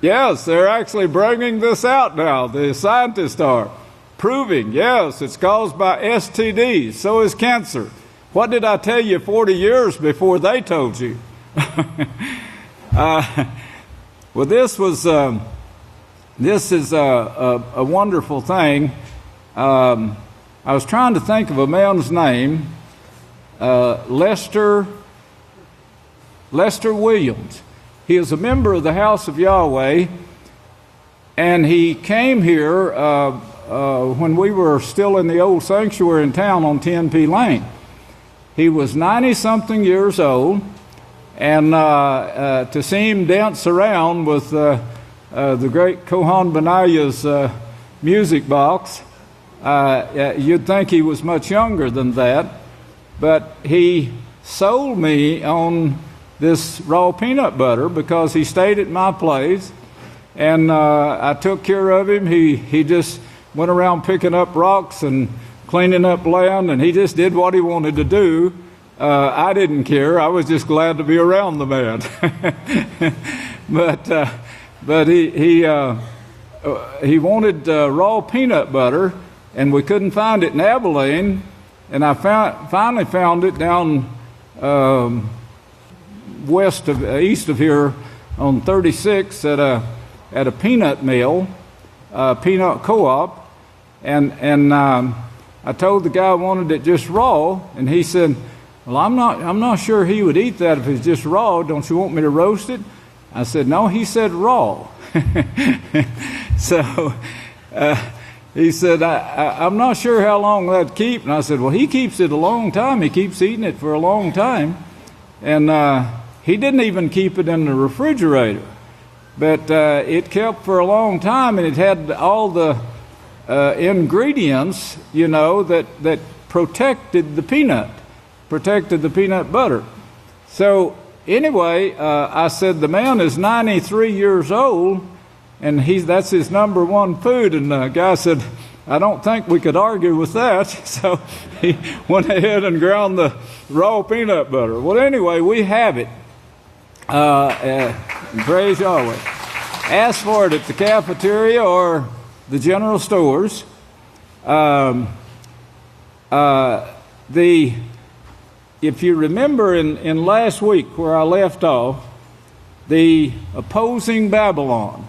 Yes, they're actually bringing this out now. The scientists are proving, yes, it's caused by STDs. So is cancer. What did I tell you 40 years before they told you? Well, this is a wonderful thing. I was trying to think of a man's name, Lester Williams. He is a member of the House of Yahweh, and he came here when we were still in the old sanctuary in town on 10P Lane. He was 90-something years old, and to see him dance around with the great Kohan Benaya's music box, you'd think he was much younger than that, but he sold me on this raw peanut butter because he stayed at my place, and I took care of him. He just went around picking up rocks and cleaning up land, and he just did what he wanted to do. I didn't care. I was just glad to be around the man. But he wanted raw peanut butter, and we couldn't find it in Abelin, and I finally found it down east of here on 36 at a peanut mill, peanut co-op, and I told the guy I wanted it just raw, and he said, "Well, I'm not sure he would eat that if it's just raw. Don't you want me to roast it?" I said, "No." He said raw. So he said, I'm not sure how long that'd keep. And I said, well, he keeps it a long time. He keeps eating it for a long time. And he didn't even keep it in the refrigerator. But it kept for a long time, and it had all the ingredients, that protected the peanut butter. So anyway, I said, the man is 93 years old, and that's his number one food. And the guy said, I don't think we could argue with that. So he went ahead and ground the raw peanut butter. Well, anyway, we have it. Praise Yahweh. Ask for it at the cafeteria or the general stores. if you remember in last week where I left off, the opposing Babylon,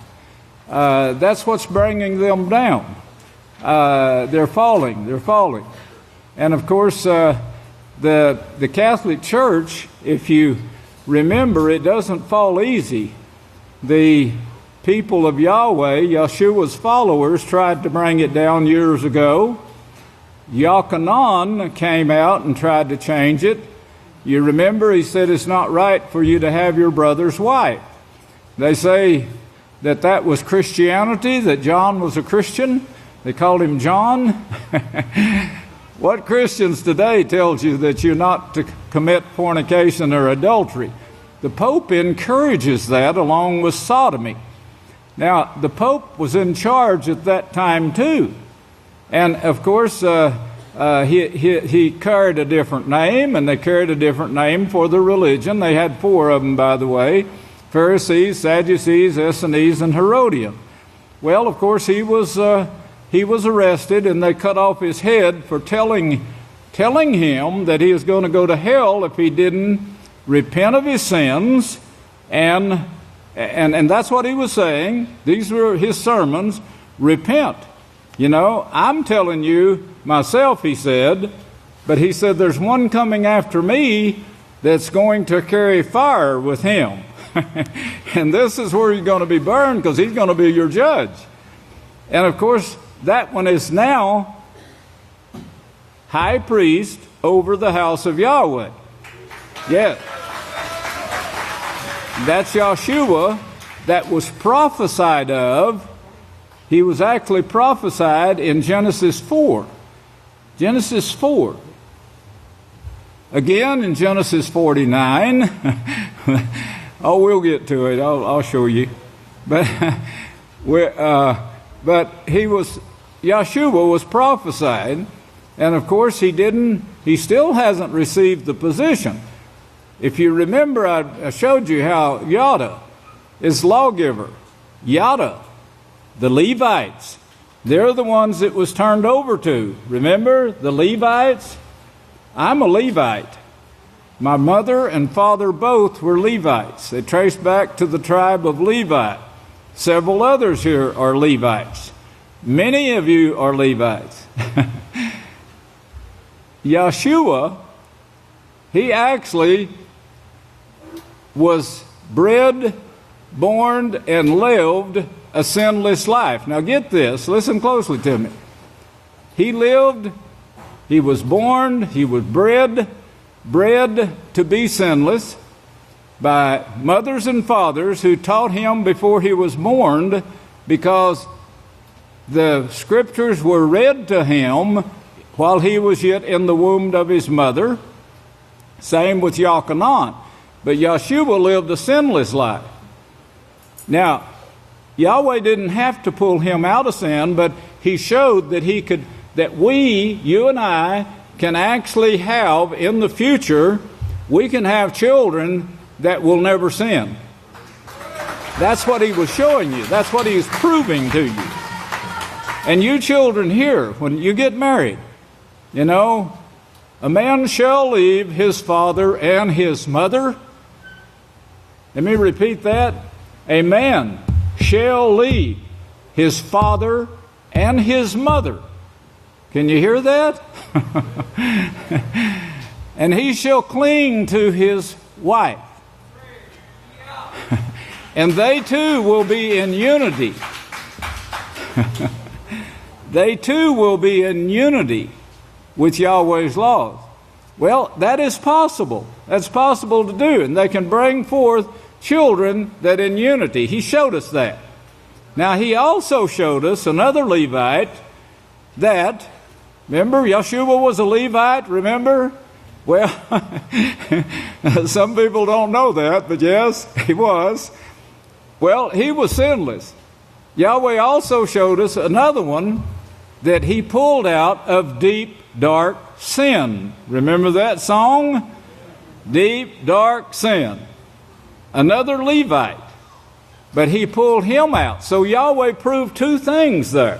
that's what's bringing them down. They're falling. And of course, the Catholic Church, if you remember, it doesn't fall easy. The people of Yahweh, Yeshua's followers, tried to bring it down years ago. Yochanan came out and tried to change it. You remember, he said it's not right for you to have your brother's wife. They say that was Christianity, that John was a Christian. They called him John. What Christians today tells you that you're not to commit fornication or adultery? The Pope encourages that along with sodomy. Now, the Pope was in charge at that time too. And of course, he carried a different name, and they carried a different name for the religion. They had 4 of them, by the way: Pharisees, Sadducees, Essenes, and Herodian. Well, of course, he was arrested, and they cut off his head for telling him that he was going to go to hell if he didn't repent of his sins, and that's what he was saying. These were his sermons: repent. You know, I'm telling you myself, he said, but he said there's one coming after me that's going to carry fire with him. And this is where you're going to be burned, because he's going to be your judge. And of course, that one is now high priest over the house of Yahweh. Yes. That's Yeshua that was prophesied of. He was actually prophesied in Genesis 4. Genesis 4. Again in Genesis 49. Oh, we'll get to it. I'll show you. But Yeshua was prophesied, and of course he still hasn't received the position. If you remember, I showed you how Yada is lawgiver. Yada, the Levites, they're the ones it was turned over to. Remember, the Levites? I'm a Levite. My mother and father both were Levites. They traced back to the tribe of Levi. Several others here are Levites. Many of you are Levites. Yeshua, he actually was bred, born, and lived a sinless life. Now get this, listen closely to me. He was born, he was bred to be sinless by mothers and fathers who taught him before he was born, because the scriptures were read to him while he was yet in the womb of his mother. Same with Yochanan. But Yeshua lived a sinless life. Now, Yahweh didn't have to pull him out of sin, but he showed that you and I, can actually have in the future, we can have children that will never sin. That's what he was showing you. That's what he was proving to you. And you children here, when you get married, you know, a man shall leave his father and his mother. Let me repeat that. A man shall leave his father and his mother. Can you hear that? And he shall cling to his wife. And they too will be in unity. They too will be in unity with Yahweh's laws. Well, that is possible. That's possible to do. And they can bring forth children that in unity. He showed us that. Now, he also showed us another Levite that, remember, Yeshua was a Levite, remember? Well, some people don't know that, but yes, he was. Well, he was sinless. Yahweh also showed us another one that he pulled out of deep, dark sin. Remember that song? Deep, dark sin. Another Levite. But he pulled him out. So Yahweh proved two things there.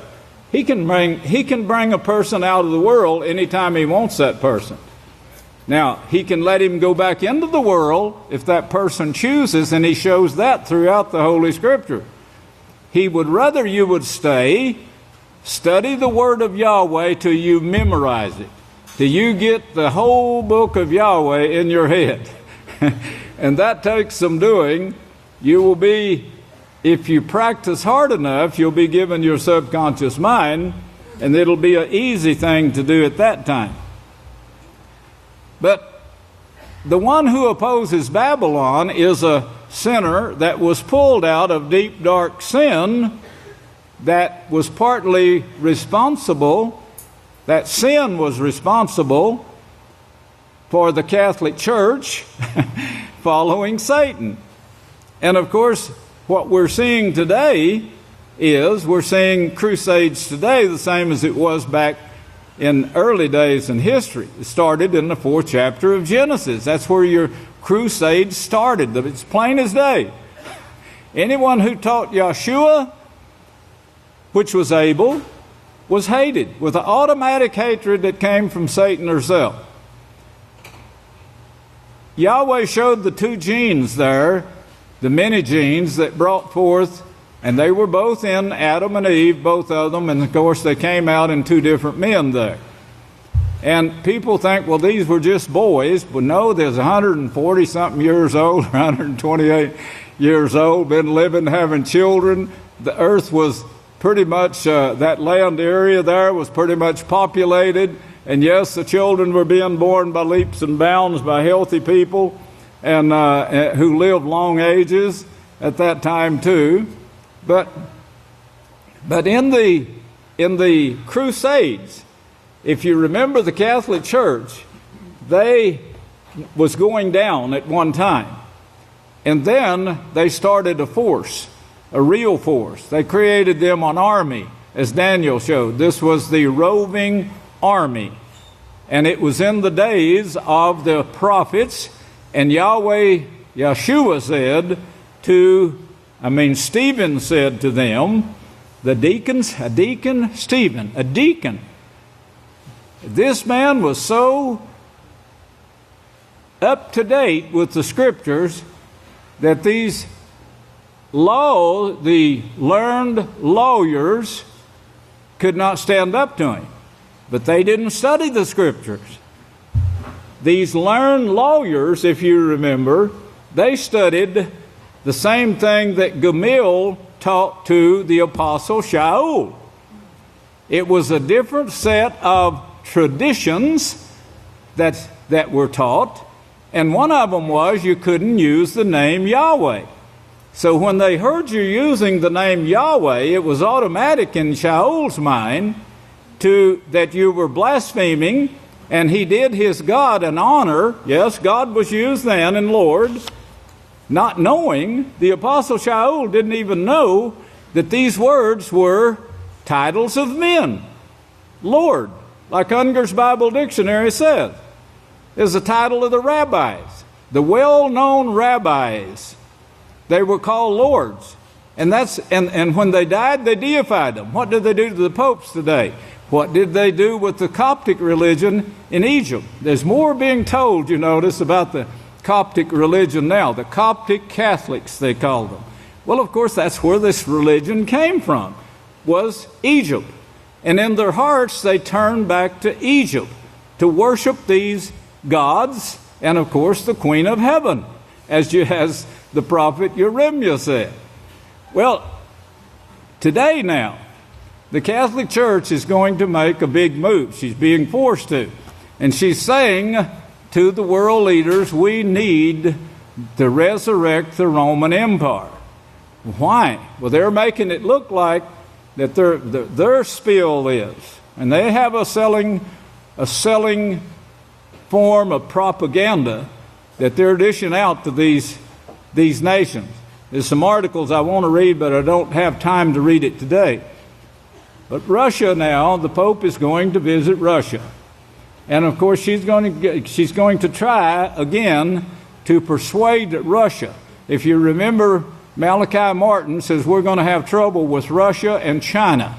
He can bring a person out of the world anytime he wants that person. Now, he can let him go back into the world if that person chooses, and he shows that throughout the Holy Scripture. He would rather you would stay, study the Word of Yahweh till you memorize it, till you get the whole book of Yahweh in your head. And that takes some doing. You will be, if you practice hard enough, you'll be given your subconscious mind, and it'll be an easy thing to do at that time. But the one who opposes Babylon is a sinner that was pulled out of deep, dark sin that was partly responsible, that sin was responsible for the Catholic Church following Satan. And of course, what we're seeing today is we're seeing crusades today the same as it was back in early days in history. It started in the 4th chapter of Genesis. That's where your crusades started. It's plain as day. Anyone who taught Yeshua, which was Abel, was hated with an automatic hatred that came from Satan herself. Yahweh showed the two genes there, the many genes that brought forth, and they were both in Adam and Eve, both of them, and of course they came out in two different men there. And people think, well, these were just boys, but no, there's 140-something years old, 128 years old, been living, having children. The earth was pretty much, that land area there was pretty much populated. And yes, the children were being born by leaps and bounds by healthy people and who lived long ages at that time too. But in the Crusades, if you remember the Catholic Church, they was going down at one time. And then they started a force, a real force. They created them an army, as Daniel showed. This was the roving army. And it was in the days of the prophets, and Yeshua said Stephen said to them, the deacons, a deacon. This man was so up to date with the Scriptures that these the learned lawyers could not stand up to him. But they didn't study the Scriptures. These learned lawyers, if you remember, they studied the same thing that Gamaliel taught to the Apostle Shaul. It was a different set of traditions that were taught, and one of them was you couldn't use the name Yahweh. So when they heard you using the name Yahweh, it was automatic in Shaul's mind that you were blaspheming, and he did his God an honor. Yes, God was used then and Lord, not knowing. The Apostle Shaul didn't even know that these words were titles of men. Lord, like Unger's Bible Dictionary says, is a title of the rabbis, the well-known rabbis. They were called lords. And when they died, they deified them. What did they do to the popes today? What did they do with the Coptic religion in Egypt? There's more being told, you notice, about the Coptic religion now. The Coptic Catholics, they call them. Well, of course, that's where this religion came from, was Egypt. And in their hearts, they turned back to Egypt to worship these gods and, of course, the Queen of Heaven, as the prophet Jeremiah said. Well, today now, the Catholic Church is going to make a big move. She's being forced to. And she's saying to the world leaders, we need to resurrect the Roman Empire. Why? Well, they're making it look like that their spiel is. And they have a selling form of propaganda that they're dishing out to these nations. There's some articles I want to read, but I don't have time to read it today. But Russia now, the Pope is going to visit Russia. And of course, she's going to try again to persuade Russia. If you remember, Malachi Martin says we're going to have trouble with Russia and China.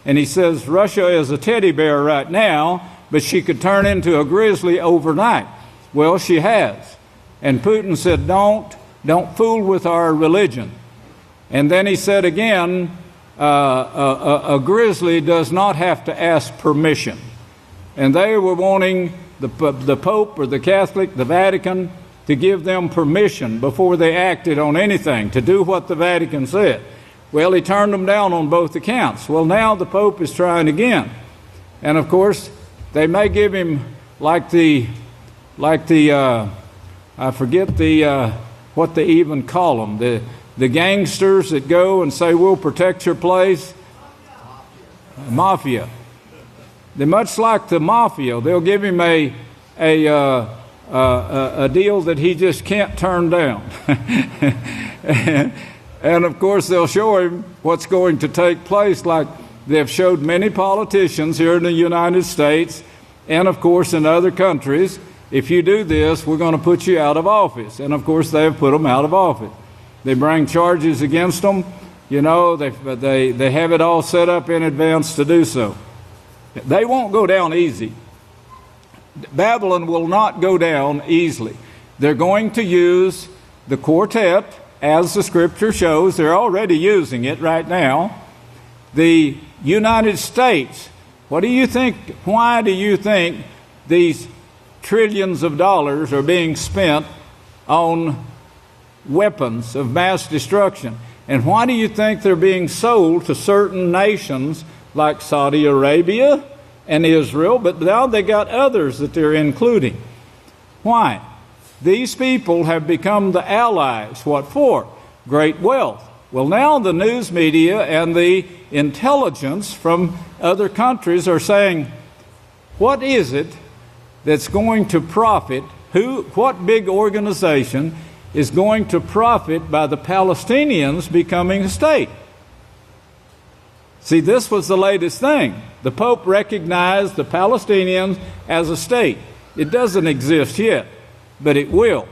And he says Russia is a teddy bear right now, but she could turn into a grizzly overnight. Well, she has. And Putin said, don't fool with our religion. And then he said again, a grizzly does not have to ask permission. And they were wanting the Pope or the Catholic, the Vatican, to give them permission before they acted on anything, to do what the Vatican said. Well, he turned them down on both accounts. Well, now the Pope is trying again. And of course, they may give him like the I forget what they even call them, the gangsters that go and say, we'll protect your place. Mafia. They're much like the mafia. They'll give him a deal that he just can't turn down. And of course, they'll show him what's going to take place, like they've showed many politicians here in the United States and, of course, in other countries. If you do this, we're going to put you out of office. And, of course, they've put them out of office. They bring charges against them. You know, they have it all set up in advance to do so. They won't go down easy. Babylon will not go down easily. They're going to use the quartet, as the Scripture shows. They're already using it right now. The United States, what do you think? Why do you think these trillions of dollars are being spent on weapons of mass destruction? And why do you think they're being sold to certain nations like Saudi Arabia and Israel, but now they got others that they're including? Why? These people have become the allies. What for? Great wealth. Well, now the news media and the intelligence from other countries are saying, what is it that's going to profit? What big organization is going to profit by the Palestinians becoming a state? See, this was the latest thing. The Pope recognized the Palestinians as a state. It doesn't exist yet, but it will.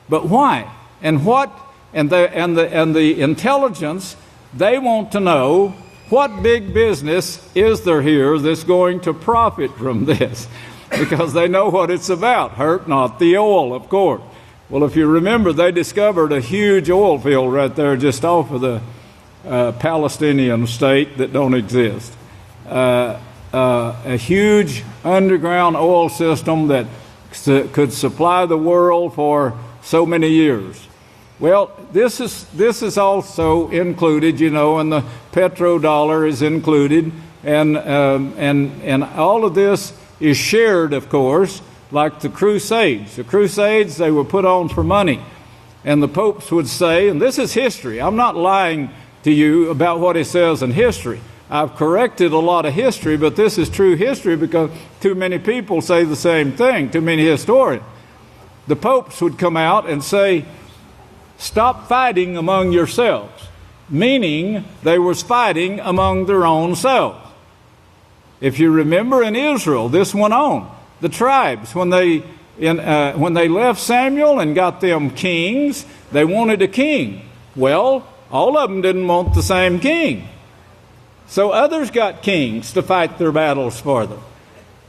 But why? And what? And the intelligence, they want to know, what big business is there here that's going to profit from this? Because they know what it's about. Hurt not the oil, of course. Well, if you remember, they discovered a huge oil field right there just off of the Palestinian state that don't exist. A huge underground oil system that could supply the world for so many years. Well, this is also included, you know, and the petrodollar is included, and all of this is shared, of course, like the Crusades. The Crusades, they were put on for money. And the popes would say, and this is history, I'm not lying to you about what it says in history. I've corrected a lot of history, but this is true history because too many people say the same thing, too many historians. The popes would come out and say, stop fighting among yourselves, meaning they was fighting among their own selves. If you remember in Israel, this went on. The tribes, when they left Samuel and got them kings, they wanted a king. Well, all of them didn't want the same king. So others got kings to fight their battles for them.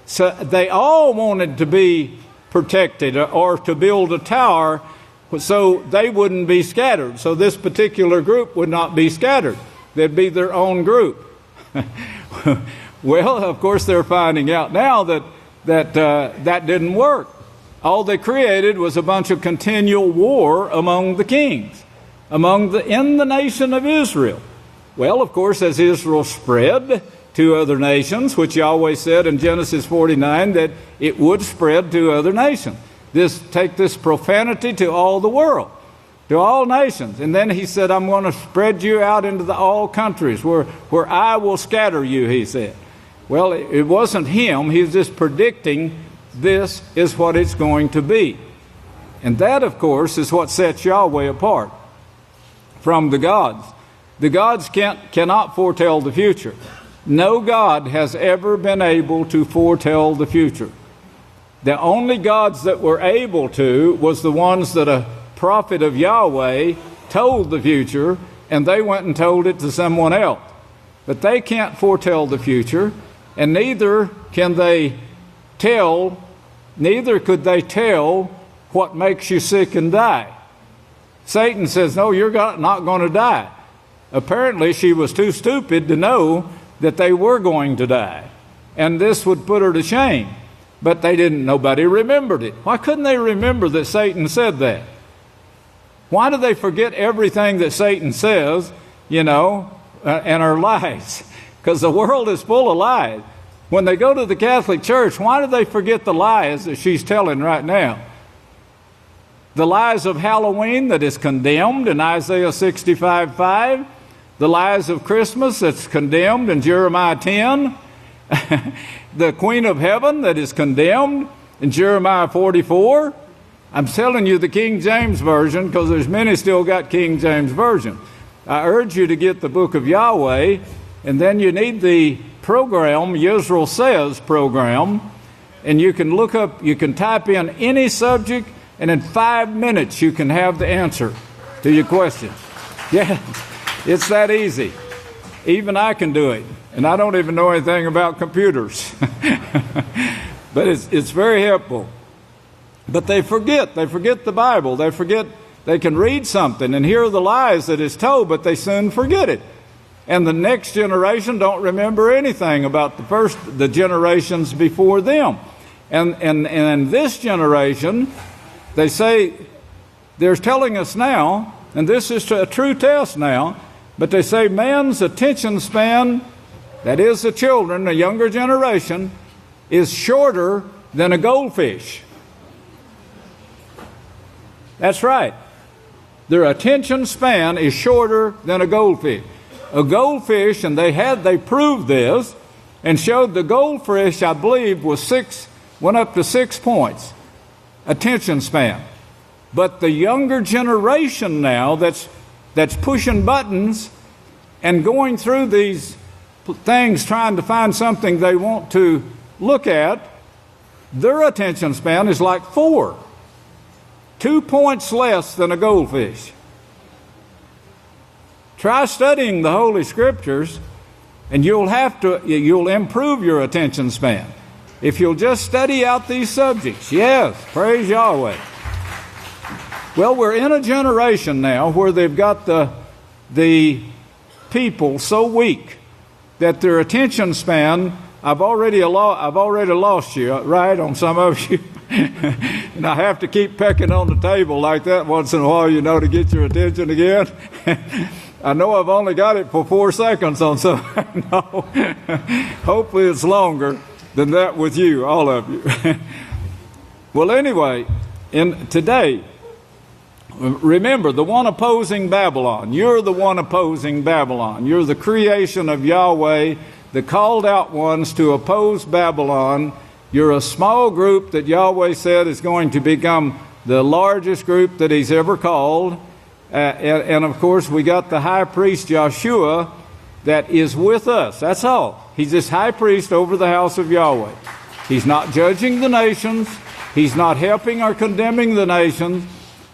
So they all wanted to be protected or to build a tower so they wouldn't be scattered. So this particular group would not be scattered. They'd be their own group. Well, of course, they're finding out now that didn't work. All they created was a bunch of continual war among the kings, in the nation of Israel. Well, of course, as Israel spread to other nations, which Yahweh said in Genesis 49 that it would spread to other nations. Take this profanity to all the world, to all nations. And then he said, I'm going to spread you out into all countries where I will scatter you, he said. Well, it wasn't him. He was just predicting this is what it's going to be. And that, of course, is what sets Yahweh apart from the gods. The gods cannot foretell the future. No God has ever been able to foretell the future. The only gods that were able to was the ones that a prophet of Yahweh told the future, and they went and told it to someone else. But they can't foretell the future, and neither can they tell neither could they tell what makes you sick and die. Satan says, no, you're not going to die. Apparently, she was too stupid to know that they were going to die. And this would put her to shame. But nobody remembered it. Why couldn't they remember that Satan said that? Why do they forget everything that Satan says, and are lies? Because the world is full of lies. When they go to the Catholic Church, why do they forget the lies that she's telling right now? The lies of Halloween that is condemned in Isaiah 65:5. The lies of Christmas that's condemned in Jeremiah 10. The Queen of Heaven that is condemned in Jeremiah 44. I'm telling you the King James Version because there's many still got King James Version. I urge you to get the Book of Yahweh, and then you need the program, Yisrayl Says program, and you can look up, you can type in any subject, and in 5 minutes you can have the answer to your question. Yeah, it's that easy. Even I can do it, and I don't even know anything about computers. But it's very helpful. But they forget the Bible. They forget they can read something and hear the lies that is told, but they soon forget it. And the next generation don't remember anything about the generations before them. And this generation, they say, they're telling us now, and this is a true test now, but they say man's attention span, that is the children, the younger generation, is shorter than a goldfish. That's right. Their attention span is shorter than a goldfish. A goldfish, and they proved this and showed the goldfish, I believe, went up to 6 points attention span. But the younger generation now that's pushing buttons and going through these things trying to find something they want to look at, their attention span is like 4. 2 points less than a goldfish. Try studying the Holy Scriptures, and you'll improve your attention span. If you'll just study out these subjects. Yes, praise Yahweh. Well, we're in a generation now where they've got the people so weak that their attention span, I've already lost you, right, on some of you. And I have to keep pecking on the table like that once in a while, to get your attention again. I know I've only got it for 4 seconds on some. No. Hopefully it's longer than that with you, all of you. Well, anyway, today, remember the one opposing Babylon. You're the one opposing Babylon. You're the creation of Yahweh, the called out ones to oppose Babylon. You're a small group that Yahweh said is going to become the largest group that He's ever called. And of course, we got the high priest Joshua that is with us. That's all. He's this high priest over the house of Yahweh. He's not judging the nations. He's not helping or condemning the nations.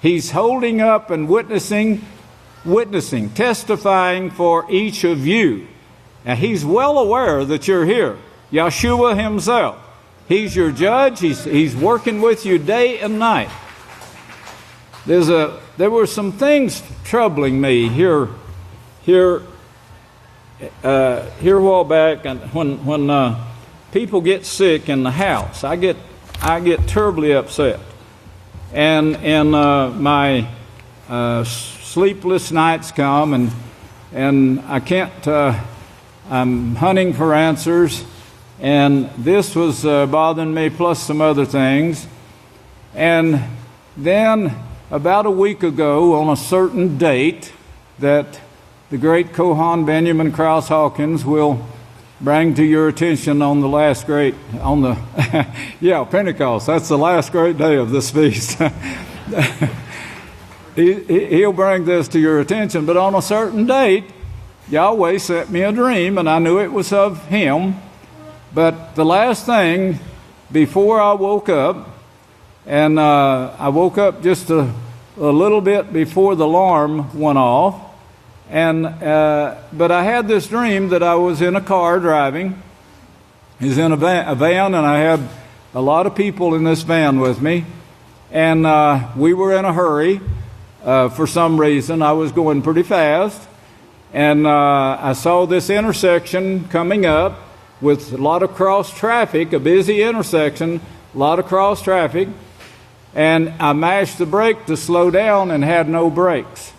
He's holding up and witnessing, testifying for each of you. Now, He's well aware that you're here. Yahshua Himself. He's your judge. He's working with you day and night. There were some things troubling me here a while back, and when people get sick in the house, I get terribly upset, and my sleepless nights come, and I can't. I'm hunting for answers. And this was bothering me, plus some other things. And then about a week ago, on a certain date that the great Kohan Benjamin Krause Hawkins will bring to your attention on the last great, Pentecost. That's the last great day of this feast. He'll bring this to your attention. But on a certain date, Yahweh sent me a dream, and I knew it was of Him. But the last thing, before I woke up, and I woke up just a little bit before the alarm went off, but I had this dream that I was in a car driving. I was in a van, and I had a lot of people in this van with me, and we were in a hurry for some reason. I was going pretty fast, and I saw this intersection coming up with a lot of cross traffic, a busy intersection, a lot of cross traffic, and I mashed the brake to slow down and had no brakes.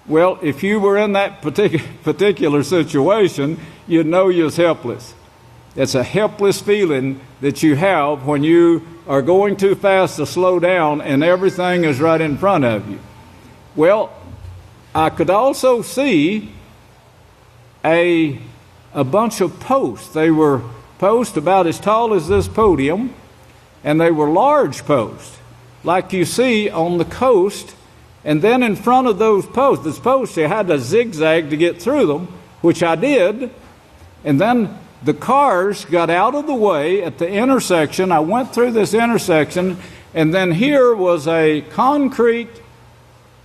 Well, if you were in that particular situation, you'd know you was helpless. It's a helpless feeling that you have when you are going too fast to slow down and everything is right in front of you. Well, I could also see a bunch of posts. They were posts about as tall as this podium, and they were large posts, like you see on the coast. And then in front of those posts, you had to zigzag to get through them, which I did. And then the cars got out of the way at the intersection. I went through this intersection, and then here was a concrete,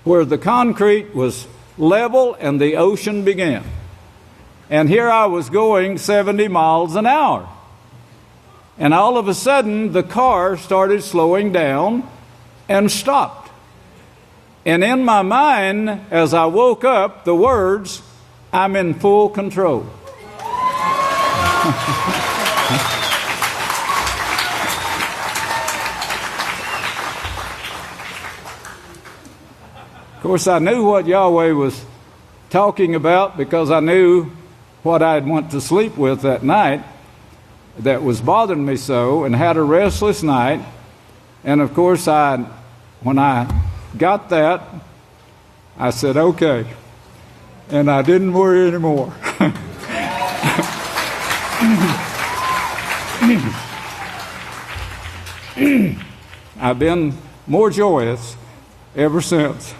where the concrete was level and the ocean began. And here I was going 70 miles an hour. And all of a sudden, the car started slowing down and stopped. And in my mind, as I woke up, the words, "I'm in full control." Of course, I knew what Yahweh was talking about because I knew what I had went to sleep with that night that was bothering me so, and had a restless night. And of course, when I got that, I said, okay. And I didn't worry anymore. I've been more joyous ever since.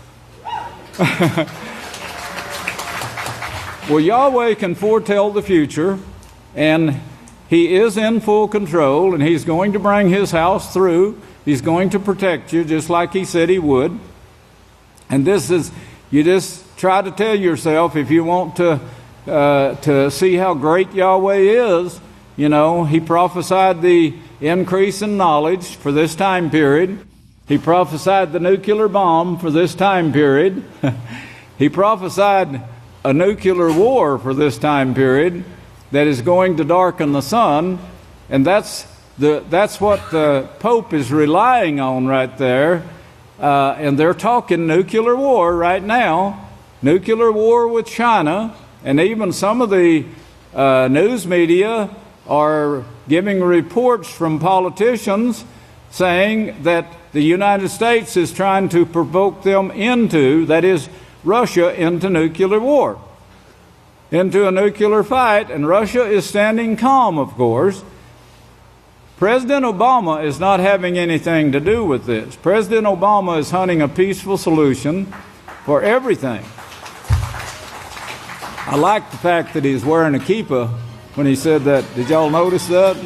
Well, Yahweh can foretell the future, and He is in full control, and He's going to bring His house through. He's going to protect you just like He said He would. And this is, you just try to tell yourself, if you want to see how great Yahweh is, you know, He prophesied the increase in knowledge for this time period. He prophesied the nuclear bomb for this time period. He prophesied a nuclear war for this time period that is going to darken the sun, and that's what the Pope is relying on right there. And they're talking nuclear war right now, nuclear war with China, and even some of the news media are giving reports from politicians saying that the United States is trying to provoke them into, that is, Russia, into nuclear war, into a nuclear fight, and Russia is standing calm, of course. President Obama is not having anything to do with this. President Obama is hunting a peaceful solution for everything. I like the fact that he's wearing a kippah when he said that. Did y'all notice that?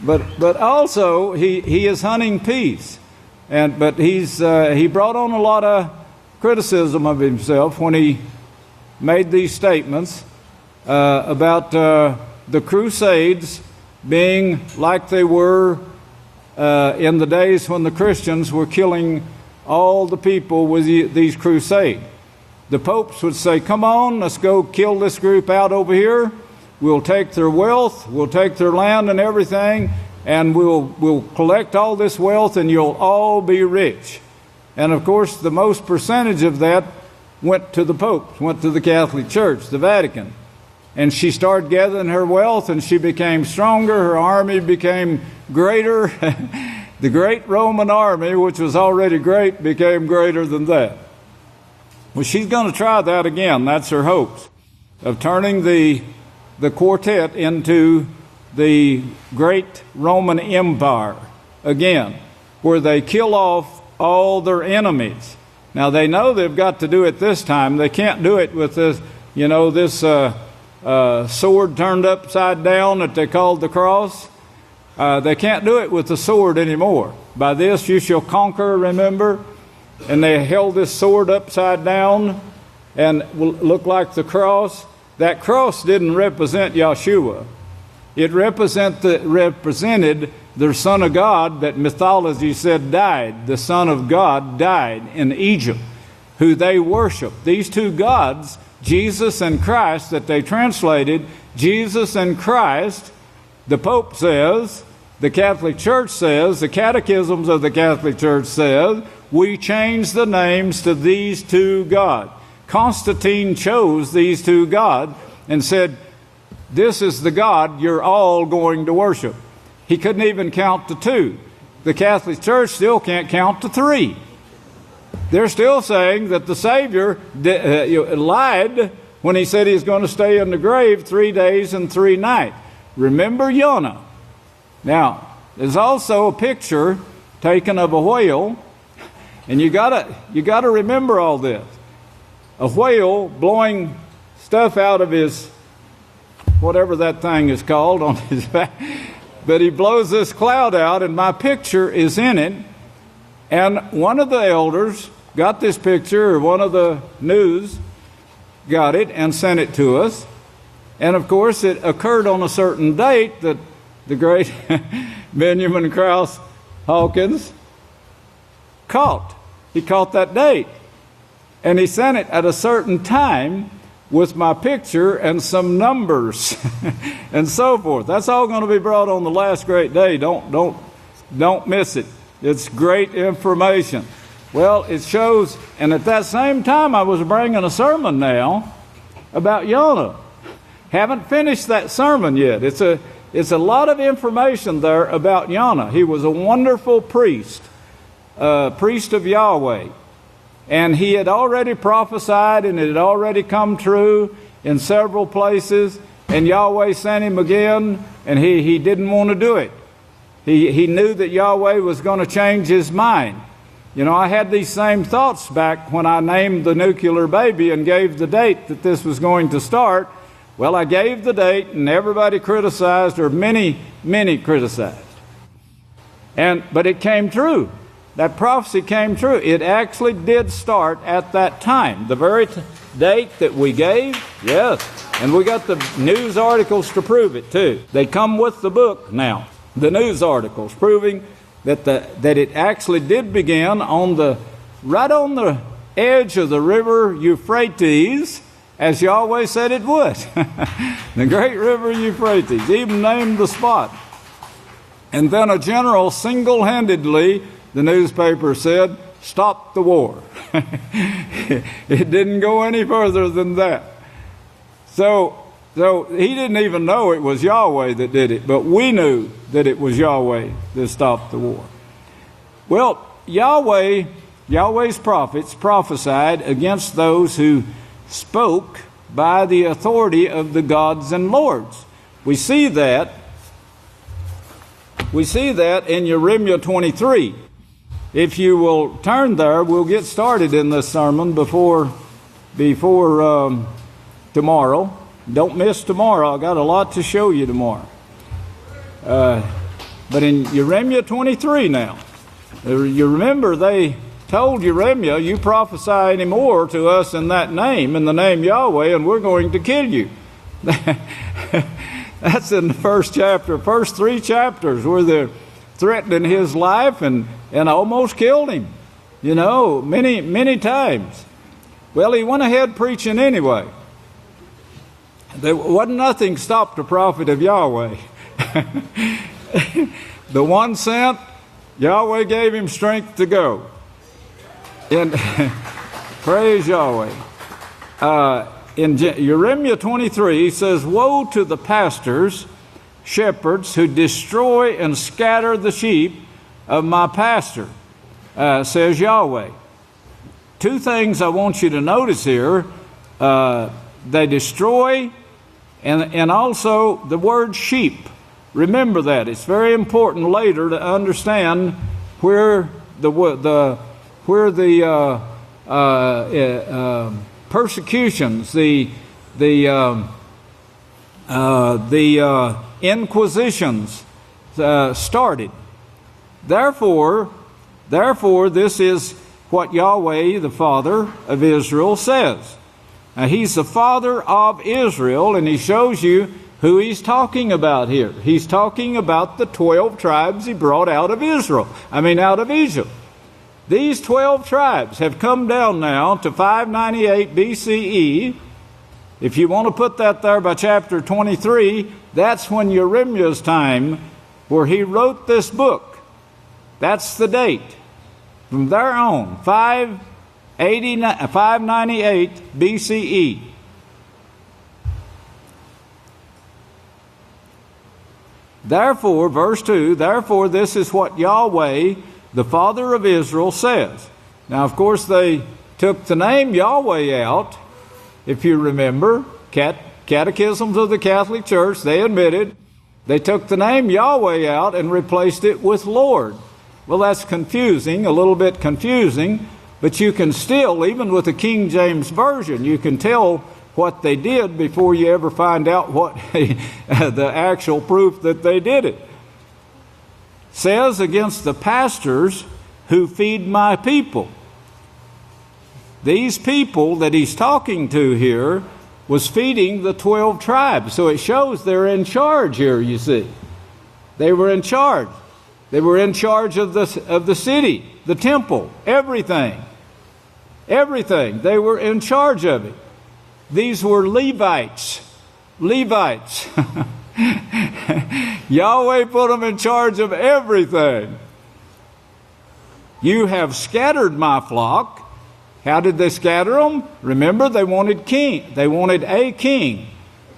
But also he is hunting peace, but he brought on a lot of criticism of himself when he made these statements about the Crusades being like they were in the days when the Christians were killing all the people with these crusades. The popes would say, come on, let's go kill this group out over here. We'll take their wealth, we'll take their land and everything, and we'll collect all this wealth and you'll all be rich. And of course, the most percentage of that went to the popes, went to the Catholic Church, the Vatican. And she started gathering her wealth and she became stronger, her army became greater. The great Roman army, which was already great, became greater than that. Well, she's going to try that again. That's her hopes of turning the quartet into the great Roman Empire again, where they kill off all their enemies. Now, they know they've got to do it this time. They can't do it with this, this sword turned upside down that they called the cross. They can't do it with the sword anymore. By this you shall conquer, remember? And they held this sword upside down and will look like the cross. that cross didn't represent Yahshua. It represented the Son of God that mythology said died. The Son of God died in Egypt, who they worship. These two gods, Jesus and Christ, that they translated, Jesus and Christ, the Pope says, the Catholic Church says, the catechisms of the Catholic Church says, we change the names to these two gods. Constantine chose these two gods and said, this is the God you're all going to worship. He couldn't even count to two. The Catholic Church still can't count to three. They're still saying that the Savior lied when he said he's going to stay in the grave 3 days and 3 nights. Remember Jonah. Now, there's also a picture taken of a whale, and you gotta remember all this. A whale blowing stuff out of his, whatever that thing is called, on his back. But he blows this cloud out, and my picture is in it. And one of the elders got this picture, or one of the news got it and sent it to us. And of course, it occurred on a certain date that the great Benjamin Krause Hawkins caught. He caught that date. And he sent it at a certain time with my picture and some numbers and so forth. That's all going to be brought on the last great day. Don't miss it. It's great information. Well, it shows, and at that same time I was bringing a sermon now about Jonah. Haven't finished that sermon yet. It's a lot of information there about Jonah. He was a wonderful priest of Yahweh. And he had already prophesied, and it had already come true in several places. And Yahweh sent him again, and he didn't want to do it. He knew that Yahweh was going to change his mind. You know, I had these same thoughts back when I named the nuclear baby and gave the date that this was going to start. Well, I gave the date, and everybody criticized, or many criticized. But it came true. That prophecy came true. It actually did start at that time. The very date that we gave, yes. And we got the news articles to prove it too. They come with the book now. The news articles proving that it actually did begin right on the edge of the river Euphrates, as Yahweh said it would. The great river Euphrates, even named the spot. And then a general single-handedly, the newspaper said, stop the war. It didn't go any further than that. So he didn't even know it was Yahweh that did it, but we knew that it was Yahweh that stopped the war. Well, Yahweh's prophets prophesied against those who spoke by the authority of the gods and lords. We see that in Jeremiah 23. If you will turn there, we'll get started in this sermon before tomorrow. Don't miss tomorrow. I got a lot to show you tomorrow. But in Jeremiah 23 now, you remember they told Jeremiah, you prophesy anymore to us in that name, in the name Yahweh, and we're going to kill you. That's in the first 3 chapters, where they're threatening his life and almost killed him, many times. Well, he went ahead preaching anyway. There wasn't nothing stopped the prophet of Yahweh. The one sent, Yahweh gave him strength to go. And praise Yahweh. In Jeremiah 23, he says, woe to the pastors, shepherds, who destroy and scatter the sheep of my pasture, says Yahweh. 2 things I want you to notice here. They destroy, and also the word sheep. Remember that. It's very important later to understand where the persecutions, the inquisitions started. Therefore, this is what Yahweh, the Father of Israel, says. Now, he's the father of Israel, and he shows you who he's talking about here. He's talking about the 12 tribes he brought out of out of Egypt. These 12 tribes have come down now to 598 BCE. If you want to put that there by chapter 23, that's when Jeremiah's time, where he wrote this book. That's the date. From there on, 598 BCE. Therefore, verse 2, therefore this is what Yahweh, the Father of Israel, says. Now, of course, they took the name Yahweh out, if you remember. Catechisms of the Catholic Church, they admitted they took the name Yahweh out and replaced it with Lord. Well, that's confusing, a little bit confusing, but you can still, even with the King James Version, you can tell what they did before you ever find out what the actual proof that they did it. Says, against the pastors who feed my people. These people that he's talking to here was feeding the 12 tribes. So it shows they're in charge here, you see. They were in charge. They were in charge of the city, the temple, everything. Everything. They were in charge of it. These were Levites. Levites. Yahweh put them in charge of everything. You have scattered my flock. How did they scatter them? Remember, they wanted king. They wanted a king.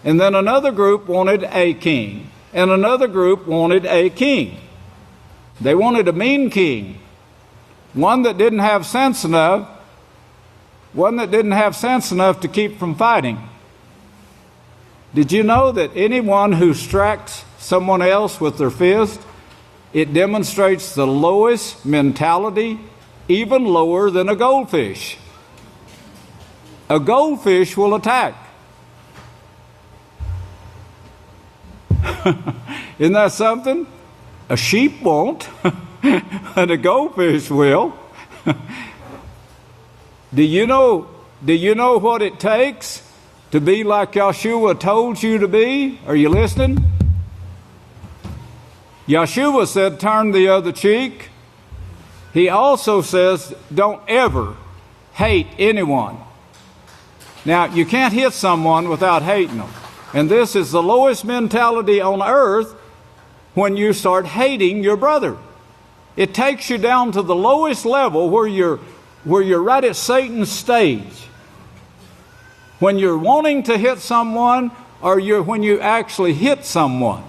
And then another group wanted a king. And another group wanted a king. They wanted a mean king. One that didn't have sense enough. One that didn't have sense enough to keep from fighting. Did you know that anyone who strikes someone else with their fist, it demonstrates the lowest mentality, even lower than a goldfish? A goldfish will attack. Isn't that something? A sheep won't, and a goldfish will. Do you know what it takes to be like Yeshua told you to be? Are you listening? Yeshua said, turn the other cheek. He also says, don't ever hate anyone. Now, you can't hit someone without hating them. And this is the lowest mentality on earth when you start hating your brother. It takes you down to the lowest level where you're right at Satan's stage. When you're wanting to hit someone, or when you actually hit someone.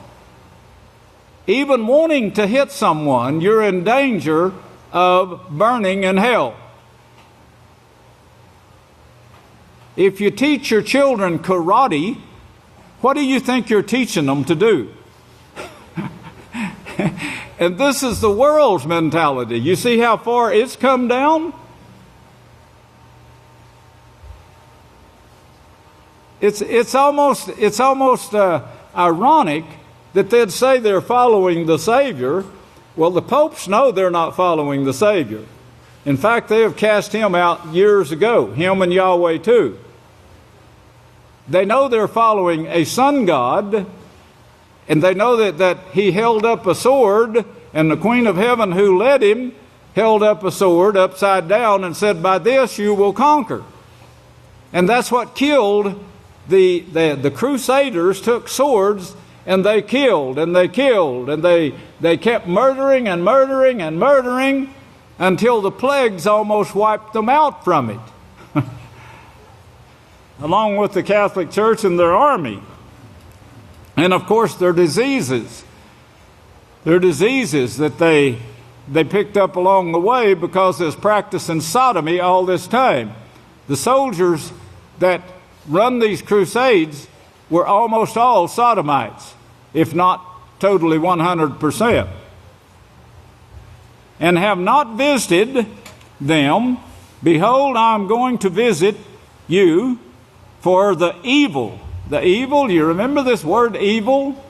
Even wanting to hit someone, you're in danger of burning in hell. If you teach your children karate, what do you think you're teaching them to do? And this is the world's mentality. You see how far it's come down? It's almost ironic that they'd say they're following the Savior. Well, the popes know they're not following the Savior. In fact, they have cast him out years ago, him and Yahweh too. They know they're following a sun god, and they know that he held up a sword, and the Queen of Heaven who led him held up a sword upside down and said, by this you will conquer. And that's what killed the Crusaders. Took swords and they killed and they killed, and they kept murdering and murdering and murdering until the plagues almost wiped them out from it. Along with the Catholic Church and their army. And of course their diseases. Their diseases that they picked up along the way because there's practicing sodomy all this time. The soldiers that run these crusades were almost all sodomites, if not totally 100%. And have not visited them. Behold, I am going to visit you for the evil. The evil, you remember this word evil?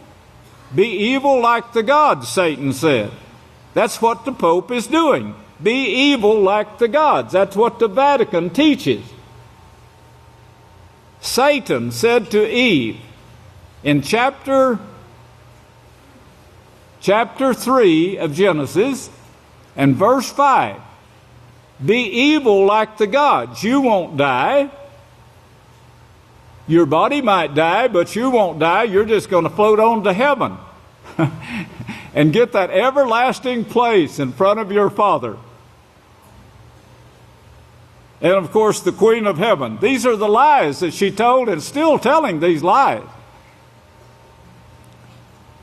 Be evil like the gods, Satan said. That's what the Pope is doing. Be evil like the gods. That's what the Vatican teaches. Satan said to Eve in chapter 3 of Genesis and verse 5, be evil like the gods. You won't die. Your body might die, but you won't die. You're just going to float on to heaven and get that everlasting place in front of your Father. And of course, the Queen of Heaven. These are the lies that she told and still telling these lies.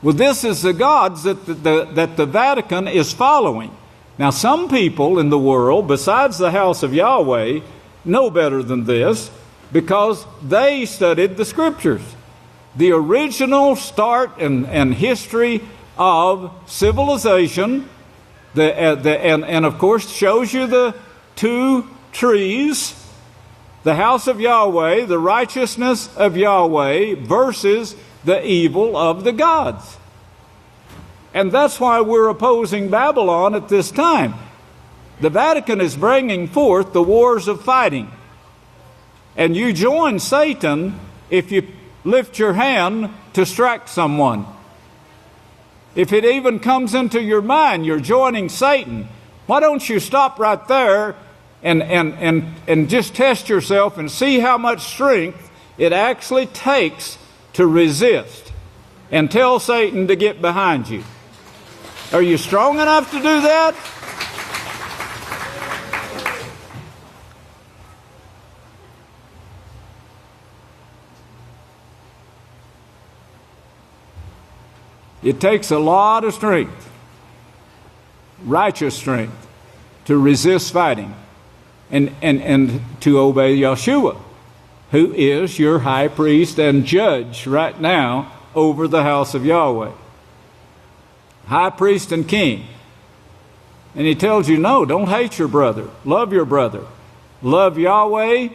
Well, this is the gods that the Vatican is following. Now, some people in the world, besides the House of Yahweh, know better than this because they studied the Scriptures. The original start and history of civilization, and of course shows you the two trees, the house of Yahweh, the righteousness of Yahweh versus the evil of the gods. And that's why we're opposing Babylon at this time. The Vatican is bringing forth the wars of fighting. And you join Satan if you lift your hand to strike someone. If it even comes into your mind, you're joining Satan. Why don't you stop right there and just test yourself and see how much strength it actually takes to resist and tell Satan to get behind you. Are you strong enough to do that? It takes a lot of strength, righteous strength, to resist fighting and to obey Yeshua, who is your high priest and judge right now over the house of Yahweh. High priest and king. And he tells you, no, don't hate your brother. Love your brother. Love Yahweh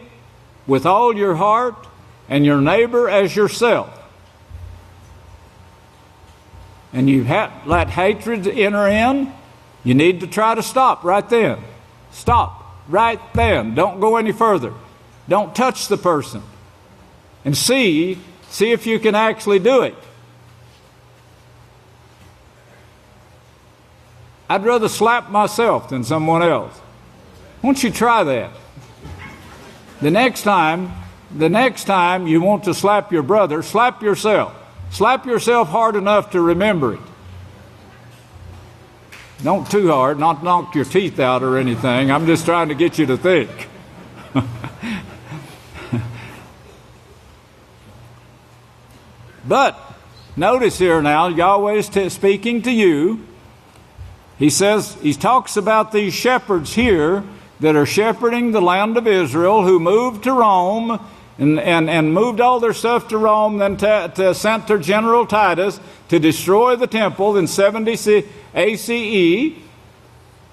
with all your heart and your neighbor as yourself. And you let hatred enter in, you need to try to stop right then. Stop right then. Don't go any further. Don't touch the person. And see if you can actually do it. I'd rather slap myself than someone else. Won't you try that? The next time you want to slap your brother, slap yourself. Slap yourself hard enough to remember it. Don't too hard, not knock your teeth out or anything. I'm just trying to get you to think. But notice here now, Yahweh is speaking to you. He says, he talks about these shepherds here that are shepherding the land of Israel who moved to Rome and moved all their stuff to Rome, then sent their general Titus to destroy the temple in 70 ACE,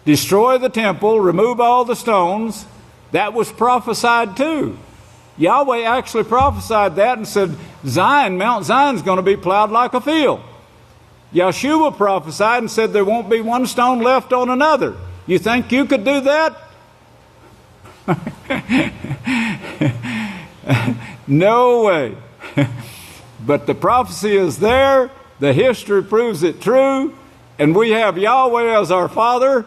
destroy the temple, remove all the stones. That was prophesied too. Yahweh actually prophesied that and said, Mount Zion's going to be plowed like a field. Yeshua prophesied and said there won't be one stone left on another. You think you could do that? No way. But the prophecy is there. The history proves it true. And we have Yahweh as our Father.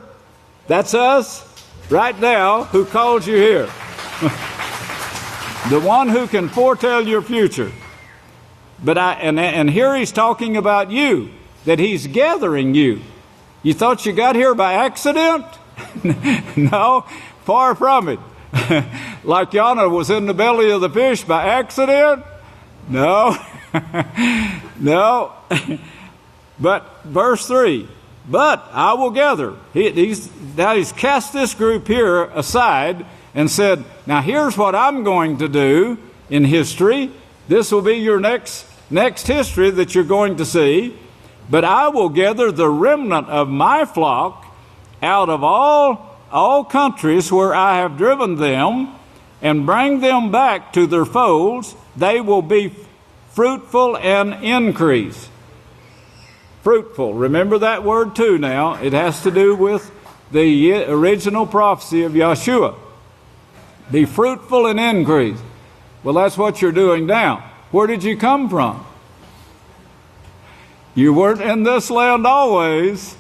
That's us right now who called you here. The one who can foretell your future. But and here he's talking about you, that he's gathering you. You thought you got here by accident? No, far from it. Like Yonah was in the belly of the fish by accident? No. No. But verse 3, but I will gather. He's cast this group here aside and said, now here's what I'm going to do in history. This will be your next history that you're going to see. But I will gather the remnant of my flock out of all countries where I have driven them and bring them back to their folds. They will be fruitful and increase. Fruitful. Remember that word too now. It has to do with the original prophecy of Yeshua. Be fruitful and increase. Well, that's what you're doing now. Where did you come from? You weren't in this land always.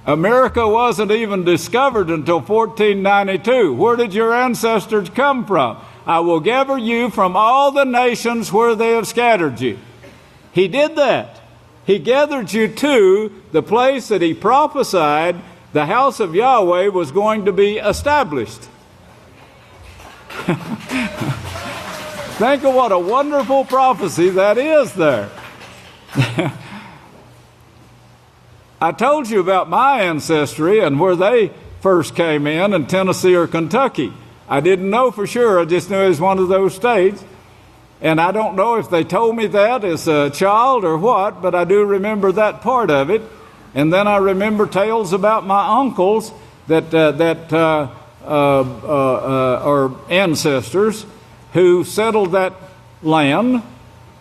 America wasn't even discovered until 1492. Where did your ancestors come from? I will gather you from all the nations where they have scattered you. He did that. He gathered you to the place that he prophesied the house of Yahweh was going to be established. Think of what a wonderful prophecy that is there. I told you about my ancestry and where they first came in Tennessee or Kentucky. I didn't know for sure. I just knew it was one of those states. And I don't know if they told me that as a child or what, but I do remember that part of it. And then I remember tales about my uncles that are ancestors who settled that land.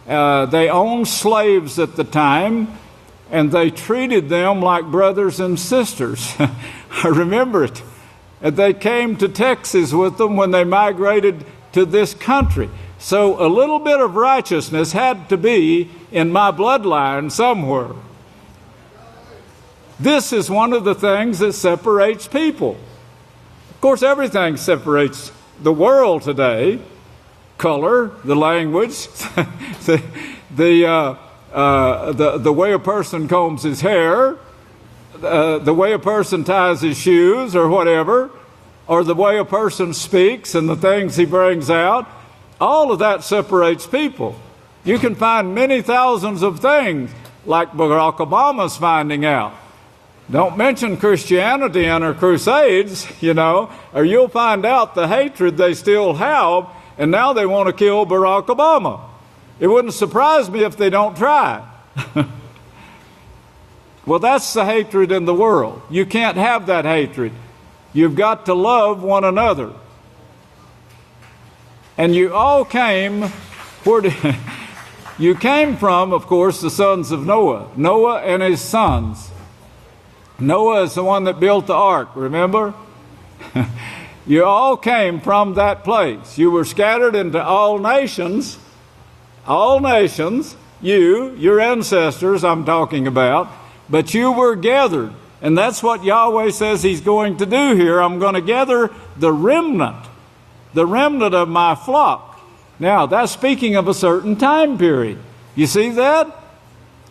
They owned slaves at the time, and they treated them like brothers and sisters. I remember it. And they came to Texas with them when they migrated to this country. So a little bit of righteousness had to be in my bloodline somewhere. This is one of the things that separates people. Of course, everything separates the world today. Color, the language, the way a person combs his hair, the way a person ties his shoes or whatever, or the way a person speaks and the things he brings out. All of that separates people. You can find many thousands of things like Barack Obama's finding out. Don't mention Christianity and our crusades, or you'll find out the hatred they still have, and now they want to kill Barack Obama. It wouldn't surprise me if they don't try. Well, that's the hatred in the world. You can't have that hatred. You've got to love one another. And you all came, you came from, of course, the sons of Noah. Noah and his sons. Noah is the one that built the ark, remember? You all came from that place. You were scattered into all nations, your ancestors I'm talking about, but you were gathered. And that's what Yahweh says he's going to do here. I'm going to gather the remnant of my flock. Now, that's speaking of a certain time period. You see that?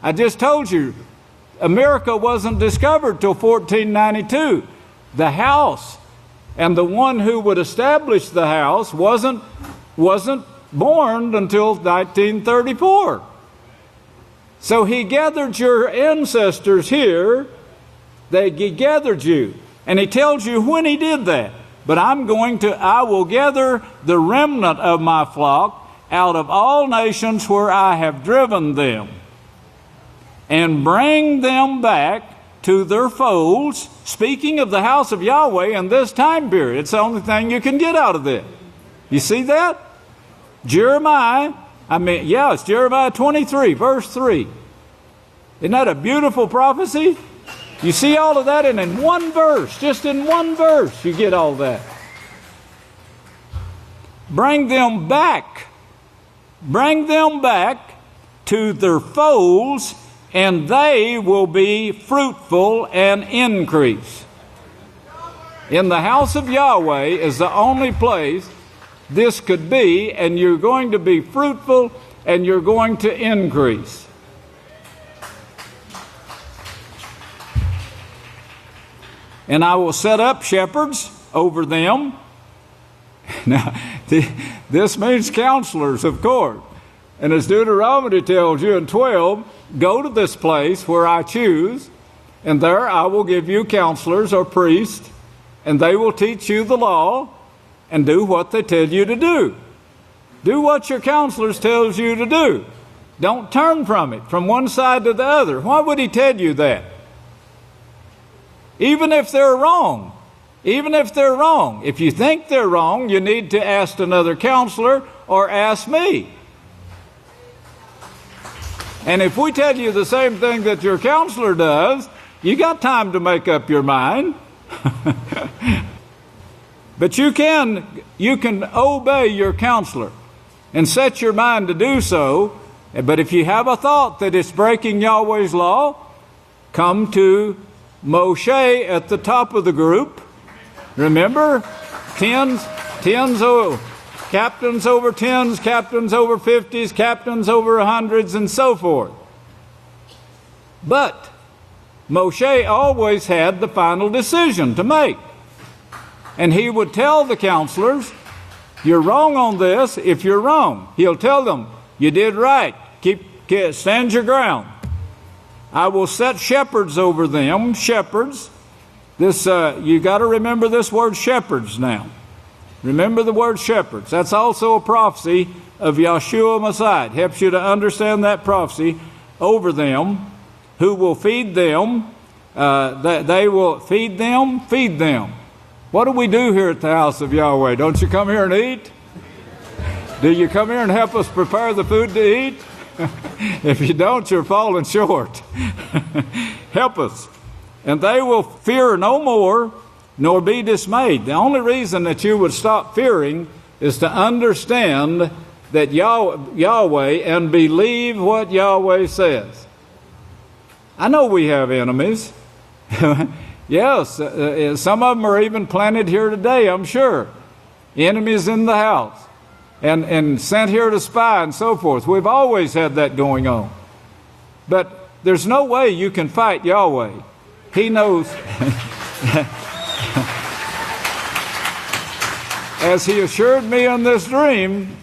I just told you, America wasn't discovered till 1492. The house and the one who would establish the house wasn't born until 1934. So he gathered your ancestors here. He gathered you. And he tells you when he did that. But I will gather the remnant of my flock out of all nations where I have driven them, and bring them back to their folds. Speaking of the house of Yahweh in this time period, it's the only thing you can get out of it. You see that? It's Jeremiah 23, verse 3. Isn't that a beautiful prophecy? You see all of that, and in one verse, just in one verse, you get all that. Bring them back to their folds, and they will be fruitful and increase. In the house of Yahweh is the only place this could be, and you're going to be fruitful and you're going to increase. And I will set up shepherds over them. Now, this means counselors, of course. And as Deuteronomy tells you in 12, go to this place where I choose, and there I will give you counselors or priests, and they will teach you the law and do what they tell you to do. Do what your counselors tells you to do. Don't turn from it, from one side to the other. Why would he tell you that? Even if they're wrong. If you think they're wrong, you need to ask another counselor or ask me. And if we tell you the same thing that your counselor does, you got time to make up your mind. But you can obey your counselor. and set your mind to do so. But if you have a thought that it's breaking Yahweh's law, come to Moshe at the top of the group. Remember, captains over tens, captains over 50s, captains over 100s, and so forth. But Moshe always had the final decision to make. And he would tell the counselors, you're wrong on this. If you're wrong, he'll tell them, you did right. Stand your ground. I will set shepherds over them. Shepherds. This you got to remember this word shepherds now. Remember the word shepherds. That's also a prophecy of Yahshua Messiah. It helps you to understand that prophecy. Over them, who will feed them. They will feed them. Feed them. What do we do here at the House of Yahweh? Don't you come here and eat? Do you come here and help us prepare the food to eat? If you don't, you're falling short. Help us. And they will fear no more, nor be dismayed. The only reason that you would stop fearing is to understand that Yahweh and believe what Yahweh says. I know we have enemies. Yes, some of them are even planted here today, I'm sure. Enemies in the house. And sent here to spy and so forth. We've always had that going on. But there's no way you can fight Yahweh. He knows. As he assured me in this dream,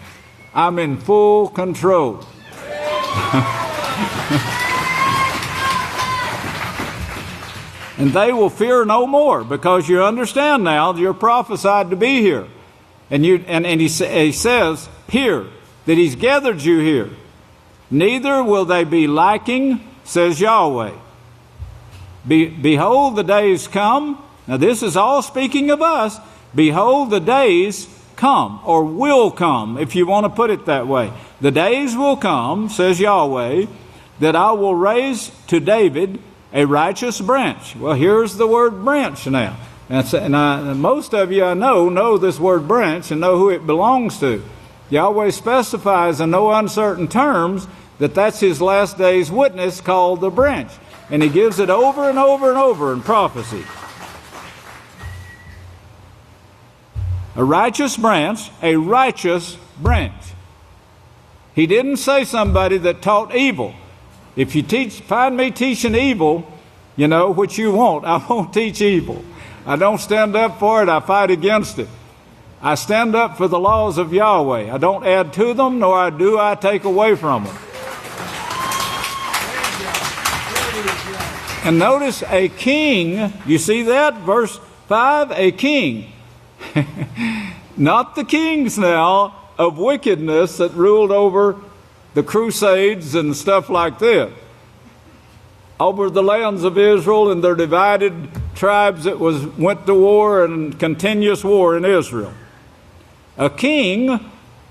I'm in full control. And they will fear no more, because you understand now you're prophesied to be here. And he says here that he's gathered you here. Neither will they be lacking, says Yahweh. Behold, the days come. Now this is all speaking of us. Behold, the days come, or will come, if you want to put it that way. The days will come, says Yahweh, that I will raise to David a righteous branch. Well, here's the word branch now. And most of you I know this word branch and know who it belongs to. Yahweh specifies in no uncertain terms that that's his last day's witness called the branch. And he gives it over and over and over in prophecy. A righteous branch, a righteous branch. He didn't say somebody that taught evil. If you find me teaching evil, which you won't, I won't teach evil. I don't stand up for it, I fight against it. I stand up for the laws of Yahweh. I don't add to them, nor do I take away from them. And notice a king, you see that? Verse 5, a king. Not the kings now of wickedness that ruled over the Crusades and stuff like this. Over the lands of Israel and their divided tribes that went to war and continuous war in Israel. A king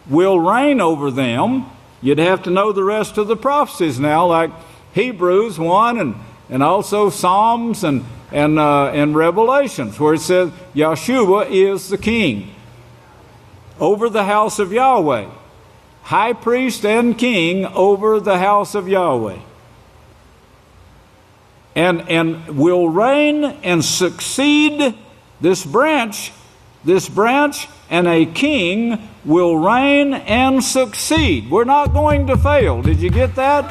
will reign over them. You'd have to know the rest of the prophecies now, like Hebrews 1 and also Psalms and Revelations, where it says Yahshua is the king over the house of Yahweh. High priest and king over the house of Yahweh. And will reign and succeed this branch, and a king will reign and succeed. We're not going to fail. Did you get that?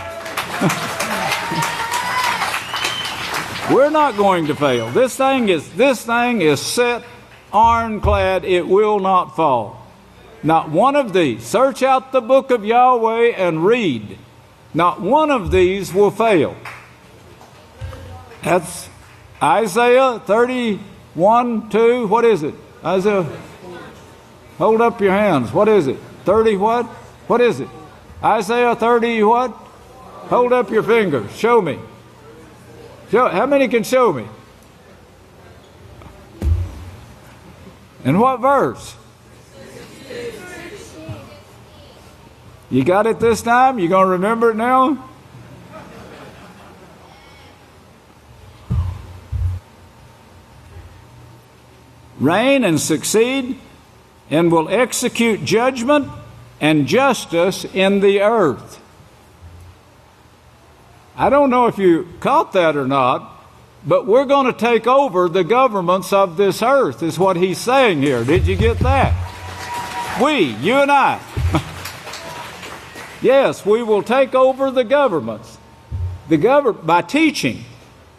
We're not going to fail. This thing is set ironclad. It will not fall. Not one of these. Search out the book of Yahweh and read. Not one of these will fail. That's Isaiah 31:2. What is it? Isaiah. Hold up your hands. What is it? 30 what? What is it? Isaiah 30 what? Hold up your fingers. Show me. How many can show me? In what verse? You got it this time? You going to remember it now? Reign and succeed, and will execute judgment and justice in the earth. I don't know if you caught that or not, but we're going to take over the governments of this earth, is what he's saying here. Did you get that? We, you and I. Yes, we will take over the governments. By teaching,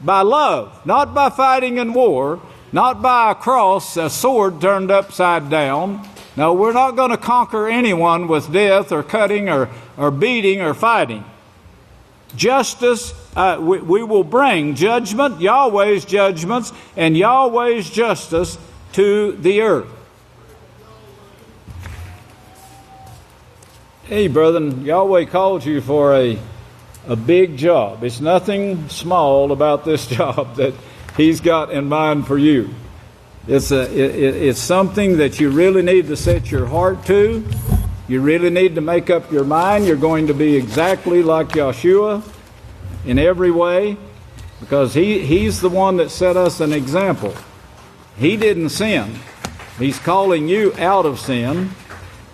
by love, not by fighting in war, not by a cross, a sword turned upside down. No, we're not going to conquer anyone with death or cutting or beating or fighting. Justice, we will bring judgment, Yahweh's judgments, and Yahweh's justice to the earth. Hey, brethren, Yahweh called you for a big job. It's nothing small about this job that He's got in mind for you. It's something that you really need to set your heart to. You really need to make up your mind. You're going to be exactly like Yeshua in every way, because He's the one that set us an example. He didn't sin. He's calling you out of sin.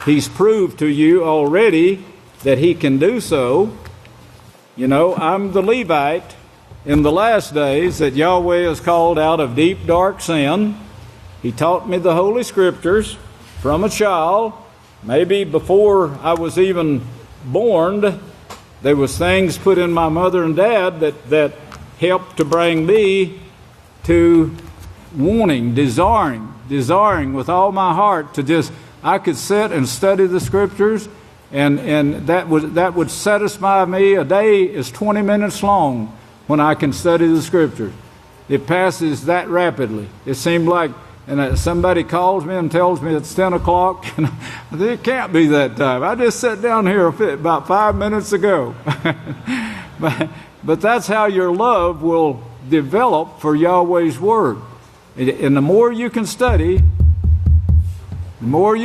He's proved to you already that He can do so. You know, I'm the Levite in the last days that Yahweh has called out of deep, dark sin. He taught me the Holy Scriptures from a child. Maybe before I was even born, there was things put in my mother and dad that helped to bring me to wanting, desiring with all my heart to just, I could sit and study the Scriptures, and that would satisfy me. A day is 20 minutes long when I can study the Scriptures. It passes that rapidly. It seemed like, and somebody calls me and tells me it's 10 o'clock, and it can't be that time. I just sat down here about 5 minutes ago. But that's how your love will develop for Yahweh's Word. And the more you can study, the more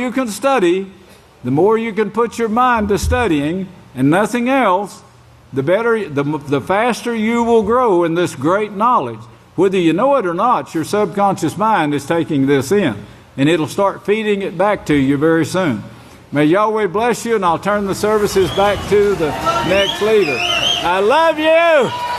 you can put your mind to studying and nothing else, the better, the faster you will grow in this great knowledge. Whether you know it or not, your subconscious mind is taking this in, and it'll start feeding it back to you very soon. May Yahweh bless you, and I'll turn the services back to the next leader. I love you!